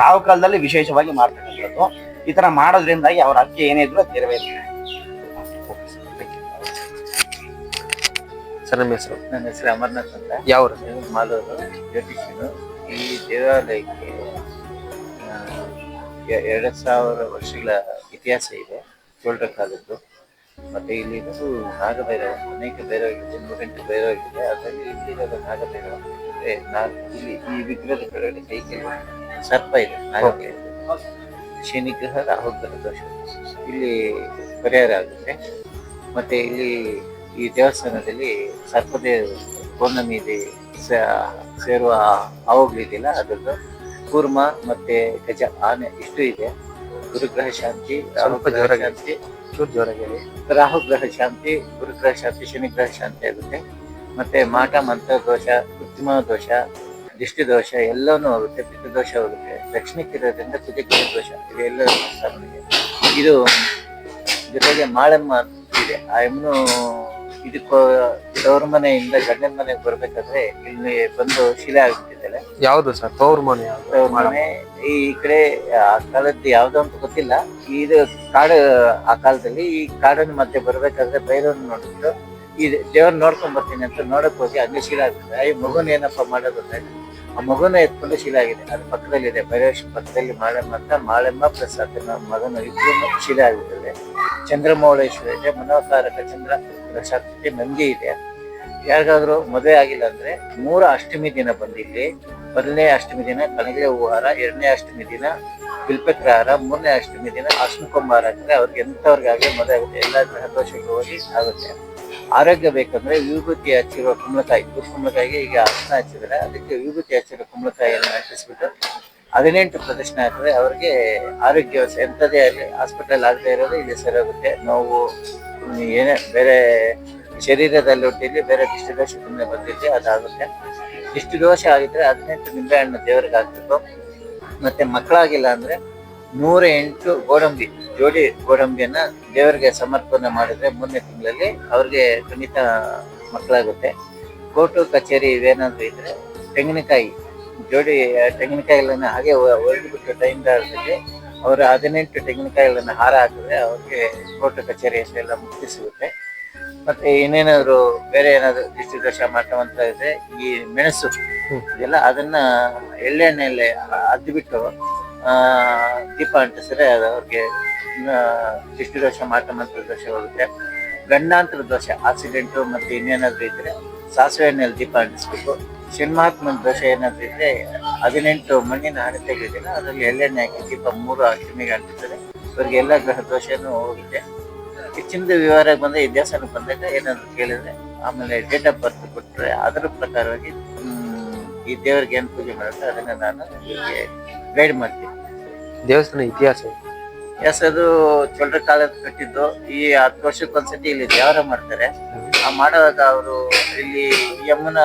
ರಾಹು ಕಾಲದಲ್ಲಿ ವಿಶೇಷವಾಗಿ ಮಾಡ್ತಕ್ಕಂಥದ್ದು. ಈ ತರ ಮಾಡೋದ್ರಿಂದಾಗಿ ಅವ್ರ ಅಕ್ಕೆ ಏನೇ ಇದ್ರು ನೆರವೇರುತ್ತೆ. ಸರ್, ನಮ್ಮ ಹೆಸರು? ನನ್ನ ಹೆಸರು ಅಮರ್ನಾಥ್ ಅಂತ. ಯಾವ ಮಾಲೂರು ಜ್ಯೋತಿಷ್ಯನು. ಈ ದೇವಾಲಯಕ್ಕೆ 2000 ವರ್ಷಗಳ ಇತಿಹಾಸ ಇದೆ, ಚೋಳರ ಕಾಲದ್ದು. ಮತ್ತೆ ಇಲ್ಲಿ ನಾಗಭೈರವ, ಅನೇಕ ಭೈರವಗಳಿದೆ, 108 ಭೈರವಗಳಿದೆ. ಅದರಲ್ಲಿ ಇಲ್ಲಿರೋದು ನಾಗಭೈರವ. ಇಲ್ಲಿ ಈ ವಿಗ್ರಹದ ಕೆಳಗಡೆ ಕೈಗೆ ಸರ್ಪ ಇದೆ, ನಾಗಭೈರವ. ಶನಿಗ್ರಹ ರಾಹುಗ್ರಹ ದೋಷ ಇಲ್ಲಿ ಪರಿಹಾರ ಆಗುತ್ತೆ. ಮತ್ತೆ ಇಲ್ಲಿ ಈ ದೇವಸ್ಥಾನದಲ್ಲಿ ಸರ್ಪದೇ ಪೌರ್ಣಮಿ ಸೇರುವ ಆವಾಗ್ಲಿದೆಯಲ್ಲ ಅದ್ರದ್ದು ಕೂರ್ಮ ಮತ್ತೆ ಗಜ ಆನೆ ಇಷ್ಟು ಇದೆ. ಗುರುಗ್ರಹ ಶಾಂತಿ, ರಾಹುಗ್ರಹ ಶಾಂತಿ, ಜೋರಾಗಿ ರಾಹು ಗ್ರಹ ಶಾಂತಿ, ಗುರುಗ್ರಹ ಶಾಂತಿ, ಶನಿ ಗ್ರಹ ಶಾಂತಿ ಆಗುತ್ತೆ. ಮತ್ತೆ ಮಾಟ ಮಂತ್ರ ದೋಷ, ಕೃತ್ರಿಮ ದೋಷ, ದಿಷ್ಟಿ ದೋಷ ಎಲ್ಲನೂ ಹೋಗುತ್ತೆ. ಪಿತೃ ದೋಷ ಹೋಗುತ್ತೆ. ದಕ್ಷಿಣಕ್ಕಿರೋದ್ರಿಂದ ಕುಜಗ್ರಹ ದೋಷ ಇದೆಲ್ಲ ಇದು ಜೊತೆಗೆ ಮಾಳಮ್ಮ ಇದೆ. ಆ ಎಮ್ಮನು ಇದಕ್ಕೂ ತವ್ರ ಮನೆಯಿಂದ ಗಂಡನ ಮನೆಗೆ ಬರ್ಬೇಕಾದ್ರೆ ಇಲ್ಲಿ ಬಂದು ಶಿಲೆ ಆಗ್ಬಿಟ್ಟಿದ್ದಾಳೆ. ಯಾವ್ದು ಸರ್ ತವ್ರ ಮನೆ ಯಾವ್ದು? ತವ್ರ ಮನೆ ಈ ಕಡೆ ಆ ಕಾಲದ್ದು ಯಾವ್ದು ಅಂತ ಗೊತ್ತಿಲ್ಲ. ಇದು ಕಾಡು, ಆ ಕಾಲದಲ್ಲಿ ಈ ಕಾಡಿನ ಮಧ್ಯೆ ಬರ್ಬೇಕಾದ್ರೆ ಭೈರವನ್ನ ನೋಡಿದ್ರು ಈ ದೇವ್ರನ್ನ ನೋಡ್ಕೊಂಡ್ ಬರ್ತೀನಿ ಅಂತ ನೋಡಕ್ ಹೋಗಿ ಹಂಗೆ ಶಿಲೆ ಆಗ್ತದೆ. ಈ ಮಗುನ ಏನಪ್ಪಾ ಮಾಡೋದು ಅಂದ್ರೆ ಆ ಮಗುನ ಎತ್ಕೊಂಡು ಶಿಲೆ ಆಗಿದೆ. ಅದು ಪಕ್ಕದಲ್ಲಿದೆ, ಭೈರವೇಶ್ವರ ಪಕ್ಕದಲ್ಲಿ ಮಾಳಮ್ಮ ಅಂತ, ಮಾಳಮ್ಮ ಪ್ಲಸ್ ಅದನ್ನ ಮಗನ ಇಬ್ಬರು ಶಿಲೆ ಆಗಿರ್ತದೆ. ಚಂದ್ರಮೌಳೇಶ್ವರ ಇದೆ, ಮನೋಕಾರಕ ಚಂದ್ರ ಶಾಂತಿ ನಂದಿ ಇದೆ. ಯಾರಿಗಾದ್ರೂ ಮದುವೆ ಆಗಿಲ್ಲ ಅಂದ್ರೆ 3 ಅಷ್ಟಮಿ ದಿನ ಬಂದಿಲ್ಲಿ. 1ನೇ ಅಷ್ಟಮಿ ದಿನ ಕಣಗಿಲೆ ಹೂವಾರ, 2ನೇ ಅಷ್ಟಮಿ ದಿನ ಬಿಲ್ಪತ್ರಾಹಾರ, 3ನೇ ಅಷ್ಟಮಿ ದಿನ ಅರ್ಶಿನ ಕೊಂಬಾರ ಅಂದ್ರೆ ಅವ್ರಿಗೆ ಎಂತವ್ರಿಗಾಗಲಿ ಮದುವೆ ಆಗುತ್ತೆ. ಎಲ್ಲ ಗ್ರಹ ದೋಷಗಳು ಹೋಗಿ ಆಗುತ್ತೆ. ಆರೋಗ್ಯ ಬೇಕಂದ್ರೆ ವಿಭೂತಿ ಹಚ್ಚಿರುವ ಕುಂಬಳಕಾಯಿ, ಕುಂಬಳಕಾಯಿಗೆ ಈಗ ಅರ್ಶನ ಹಚ್ಚಿದ್ರೆ ಅದಕ್ಕೆ ವಿಭೂತಿ ಹಚ್ಚಿರೋ ಕುಂಬಳಕಾಯಿಯನ್ನು ಹಚ್ಚಿಸ್ಬಿಟ್ಟು 18 ಪ್ರದಕ್ಷಿಣೆ ಹಾಕಿದ್ರೆ ಅವ್ರಿಗೆ ಆರೋಗ್ಯ ಎಂಥದೇ ಆಗಲಿ ಹಾಸ್ಪಿಟಲ್ ಆಗದೆ ಇರೋದು ಇಲ್ಲಿ ಸರಿ ಹೋಗುತ್ತೆ. ನೋವು ಏನೇ ಬೇರೆ ಶರೀರದಲ್ಲಿ ಹುಟ್ಟಿರ್ಲಿ, ಬೇರೆ ದಿಷ್ಟಿ ದೋಷ ಬಂದಿರ್ಲಿ ಅದಾಗುತ್ತೆ. ದಿಷ್ಟಿ ದೋಷ ಆಗಿದ್ರೆ 18 ನಿಂಬೆಹಣ್ಣು ದೇವರಿಗೆ ಹಾಕ್ಬೇಕು. ಮತ್ತೆ ಮಕ್ಕಳಾಗಿಲ್ಲ ಅಂದ್ರೆ 108 ಗೋಡಂಬಿ, ಜೋಡಿ ಗೋಡಂಬಿಯನ್ನ ದೇವರಿಗೆ ಸಮರ್ಪಣೆ ಮಾಡಿದ್ರೆ 3ನೇ ತಿಂಗಳಲ್ಲಿ ಅವ್ರಿಗೆ ಖಂಡಿತ ಮಕ್ಕಳಾಗುತ್ತೆ. ಕೋರ್ಟು ಕಚೇರಿ ಇವೇನಾದ್ರೂ ಇದ್ರೆ ತೆಂಗಿನಕಾಯಿ, ಜೋಡಿ ತೆಂಗಿನಕಾಯಿಗಳನ್ನ ಹಾಗೆ ಒಡೆದ್ಬಿಟ್ಟು ಟೈಮ್ದಲ್ಲಿ ಅವರು 18 ತೆಂಗಿನಕಾಯಿಗಳನ್ನ ಹಾರ ಹಾಕಿದ್ರೆ ಅವ್ರಿಗೆ ಕೋರ್ಟು ಕಚೇರಿ ಎಲ್ಲ ಮುಕ್ತಿ ಸಿಗುತ್ತೆ. ಮತ್ತೆ ಇನ್ನೇನಾದ್ರು ಬೇರೆ ಏನಾದ್ರು ದಿಷ್ಟಿ ದೋಷ ಮಾಡ್ಕೊಂತ ಇದ್ರೆ ಈ ಮೆಣಸು ಇದೆಲ್ಲ ಅದನ್ನ ಎಳ್ಳೆಣ್ಣೆಯಲ್ಲಿ ಅದ್ಬಿಟ್ಟು ದೀಪ ಅಂಟಿಸಿದ್ರೆ ಅದು ಅವ್ರಿಗೆ ದಿಷ್ಟಿ ದೋಷ ಮಂತ್ರ ದೋಷ ಹೋಗುತ್ತೆ. ಗಂಡಾಂತರ ದೋಷ ಆಕ್ಸಿಡೆಂಟು ಮತ್ತೆ ಇನ್ನೇನಾದ್ರು ಇದ್ರೆ ಸಾಸಿವೆ ಎಣ್ಣೆಯಲ್ಲಿ ದೀಪ ಅಂಟಿಸ್ಬೇಕು. ಷಣ್ಮಹಾತ್ಮನ ದೋಷ ಏನಾದ್ರು ಇದ್ರೆ 18 ಮಣ್ಣಿನ ಹಣತೆಗಳಿದೆಯಲ್ಲ ಅದರಲ್ಲಿ ಎಳ್ಳೆಣ್ಣೆ ಹಾಕಿ ದೀಪ 3 ಅಷ್ಟಮಿಗೆ ಅಂಟಿಸಿದ್ರೆ ಅವ್ರಿಗೆ ಎಲ್ಲ ಗ್ರಹ ದೋಷನೂ ಹೋಗುತ್ತೆ. ಹೆಚ್ಚಿನ ವಿವರ ಬಂದ್ರೆ ಈ ದೇವಸ್ಥಾನಕ್ಕೆ ಬಂದಾಗ ಏನಾದ್ರು ಕೇಳಿದ್ರೆ ಆಮೇಲೆ ಡೇಟ್ ಆಫ್ ಬರ್ತ್ ಕೊಟ್ಟರೆ ಅದರ ಪ್ರಕಾರವಾಗಿ ಈ ದೇವರಿಗೆ ಏನ್ ಪೂಜೆ ಮಾಡುತ್ತೆ ಅದನ್ನ ನಾನು ಹೀಗೆ ಗೈಡ್ ಮಾಡ್ತೀನಿ. ದೇವಸ್ಥಾನ ಇತಿಹಾಸ ಅದು ಚೋಳರ ಕಾಲದ ಕಟ್ಟಿದ್ದು. ಈ 10 ವರ್ಷಕ್ಕೊಂದ್ಸತಿ ಇಲ್ಲಿ ದೇವರ ಮಾಡ್ತಾರೆ. ಆ ಮಾಡುವಾಗ ಅವರು ಇಲ್ಲಿ ಯಮುನ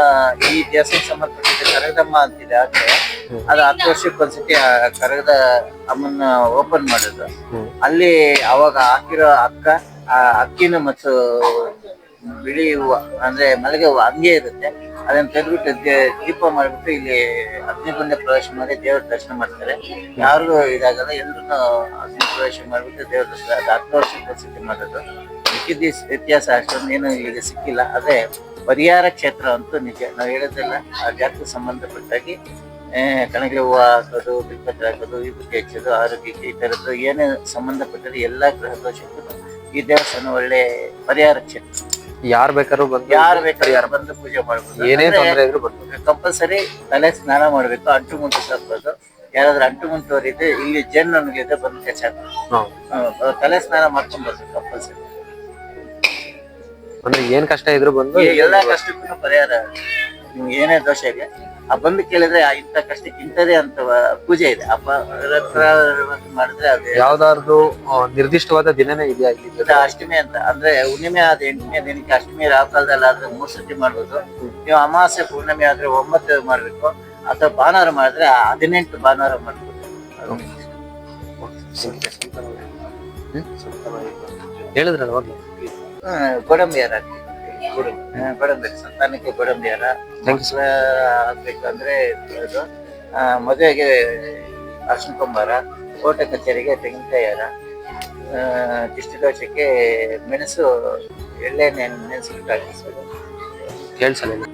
ಈ ದೇವಸ್ಥಾನ ಸಂಬಂಧಪಟ್ಟಿದ್ದ ಕರಗದಮ್ಮ ಅಂತಿದೆ. ಆದ್ರೆ ಅದು 10 ವರ್ಷಕ್ಕೊಂದ್ಸತಿ ಆ ಕರಗದ ಅಮ್ಮನ್ನ ಓಪನ್ ಮಾಡೋದು. ಅಲ್ಲಿ ಅವಾಗ ಹಾಕಿರೋ ಅಕ್ಕಿನ ಮತ್ತು ಬಿಳಿ ಹೂವು ಅಂದ್ರೆ ಮಲ್ಲಿಗೆ ಹೂವು ಹಂಗೆ ಇರುತ್ತೆ. ಅದನ್ನ ತೆಗೆದ್ಬಿಟ್ಟು ದೀಪ ಮಾಡಿಬಿಟ್ಟು ಇಲ್ಲಿ ಅಗ್ನಿಗುಂಡ ಪ್ರವೇಶ ಮಾಡಿ ದೇವರ ದರ್ಶನ ಮಾಡ್ತಾರೆ. ಯಾರಿಗೂ ಇದಾಗಲ್ಲ, ಎಲ್ರು ಅಗ್ನಿ ಪ್ರವೇಶ ಮಾಡ್ಬಿಟ್ಟು ದೇವರ ದರ್ಶನ. ಅದು 10 ವರ್ಷಕ್ಕೊಂದ್ಸತಿ ಮಾಡೋದು. ಮಿಕ್ಕಿದ ಇತಿಹಾಸ ಅಷ್ಟೊಂದು ಏನು ಇಲ್ಲಿಗೆ ಸಿಕ್ಕಿಲ್ಲ. ಅದೇ ಪರಿಹಾರ ಕ್ಷೇತ್ರ ಅಂತೂ ನಿಜ. ನಾವು ಹೇಳೋದಿಲ್ಲ ಆ ಜಾತಿಗೆ ಸಂಬಂಧಪಟ್ಟಾಗಿ ಕಣಗಿಲೆ ಹೂವು ಹಾಕೋದು, ಬಿಲ್ಪತ್ರ ಹಾಕೋದು, ವಿಭೂತಿ ಹಚ್ಚೋದು, ಆರೋಗ್ಯಕ್ಕೆ ಈ ತರದ್ದು ಏನೇ ಸಂಬಂಧಪಟ್ಟದ್ದು ಎಲ್ಲಾ ಗ್ರಹ ದೋಷಕ್ಕೂ ಈ ದೇವಸ್ಥಾನ ಒಳ್ಳೆ ಪರಿಹಾರ ಕ್ಷೇತ್ರ. ಯಾರು ಬೇಕಾದ್ರೂ ಬಂದು ಪೂಜೆ ಮಾಡ್ಬೋದು. ಏನೇ ತೊಂದರೆ ಇದ್ರು ಬರ್ಬೋದು. ಕಂಪಲ್ಸರಿ ತಲೆ ಸ್ನಾನ ಮಾಡ್ಬೇಕು. ಅಂಟು ಮುಂಟು ಸಾಕ್ಬೋದು. ಯಾರಾದ್ರೂ ಅಂಟು ಮುಂಟುವರ್ ಇದ್ರೆ ಇಲ್ಲಿ ಜೇನುನೊಣಗಳಿದೆ ಬಂದು ಕಚ್ಚಾಕ ತಲೆ ಸ್ನಾನ ಮಾಡ್ಕೊಂಡ್ ಬರ್ಬೇಕು ಕಂಪಲ್ಸರಿ. ಅಂದ್ರೆ ಏನ್ ಕಷ್ಟ ಇದ್ರು ಬಂದು ಎಲ್ಲಾ ಕಷ್ಟಕ್ಕೂ ಪರಿಹಾರ. ನಿಮ್ಗೆ ಏನೇ ದೋಷ ಇದೆ ಆ ಬಂದು ಕೇಳಿದ್ರೆ ಇಂಥ ಕಷ್ಟಕ್ಕೆ ಇಂಥದೇ ಅಂತ ಪೂಜೆ ಇದೆ. ಮಾಡಿದ್ರೆ ಅದೇ ಯಾವ್ದಾದ್ರು ನಿರ್ದಿಷ್ಟವಾದ ದಿನನೇ ಇದೆಯಾ? ಅಷ್ಟಮಿ ಅಂತ ಅಂದ್ರೆ ಹುಣ್ಣಿಮೆ ಆದ 8ನೇ ದಿನಕ್ಕೆ ಅಷ್ಟಮಿ ರಾಹುಕಾಲದಲ್ಲಿ ಆದ್ರೆ 3 ಸತಿ ಮಾಡ್ಬೋದು. ನೀವು ಅಮಾವಾಸ್ಯೆ ಪೂರ್ಣಿಮೆ ಆದ್ರೆ 9 ಮಾಡ್ಬೇಕು. ಅಥವಾ ಭಾನುವಾರ ಮಾಡಿದ್ರೆ 18 ಭಾನುವಾರ ಮಾಡ್ಬೋದು. ಹೇಳಿದ್ರಲ್ಲ ಅವಾಗ ಗೋಡಂಬಿ ಹಾರ ಗೋಡಂಬಿ ಸಂತಾನಕ್ಕೆ ಗೋಡಂಬಿ ಹಾರ ಆಗ್ಬೇಕಂದ್ರೆ ಮದುವೆಗೆ ಅರ್ಶಿನ ಕೊಂಬಾರ, ಕೋಟೆ ಕಚೇರಿಗೆ ತೆಂಗಿನಕಾಯಿ ಹಾರ, ದಿಷ್ಟಿ ದೋಷಕ್ಕೆ ಮೆಣಸು ಎಳ್ಳೆಣ್ಣೆ ನೆನೆಸ್ಬಿಟ್ಟು ಹಾಕಿಸ್ಬೇಕು. ಕೇಳಿಸಲ್ಲ.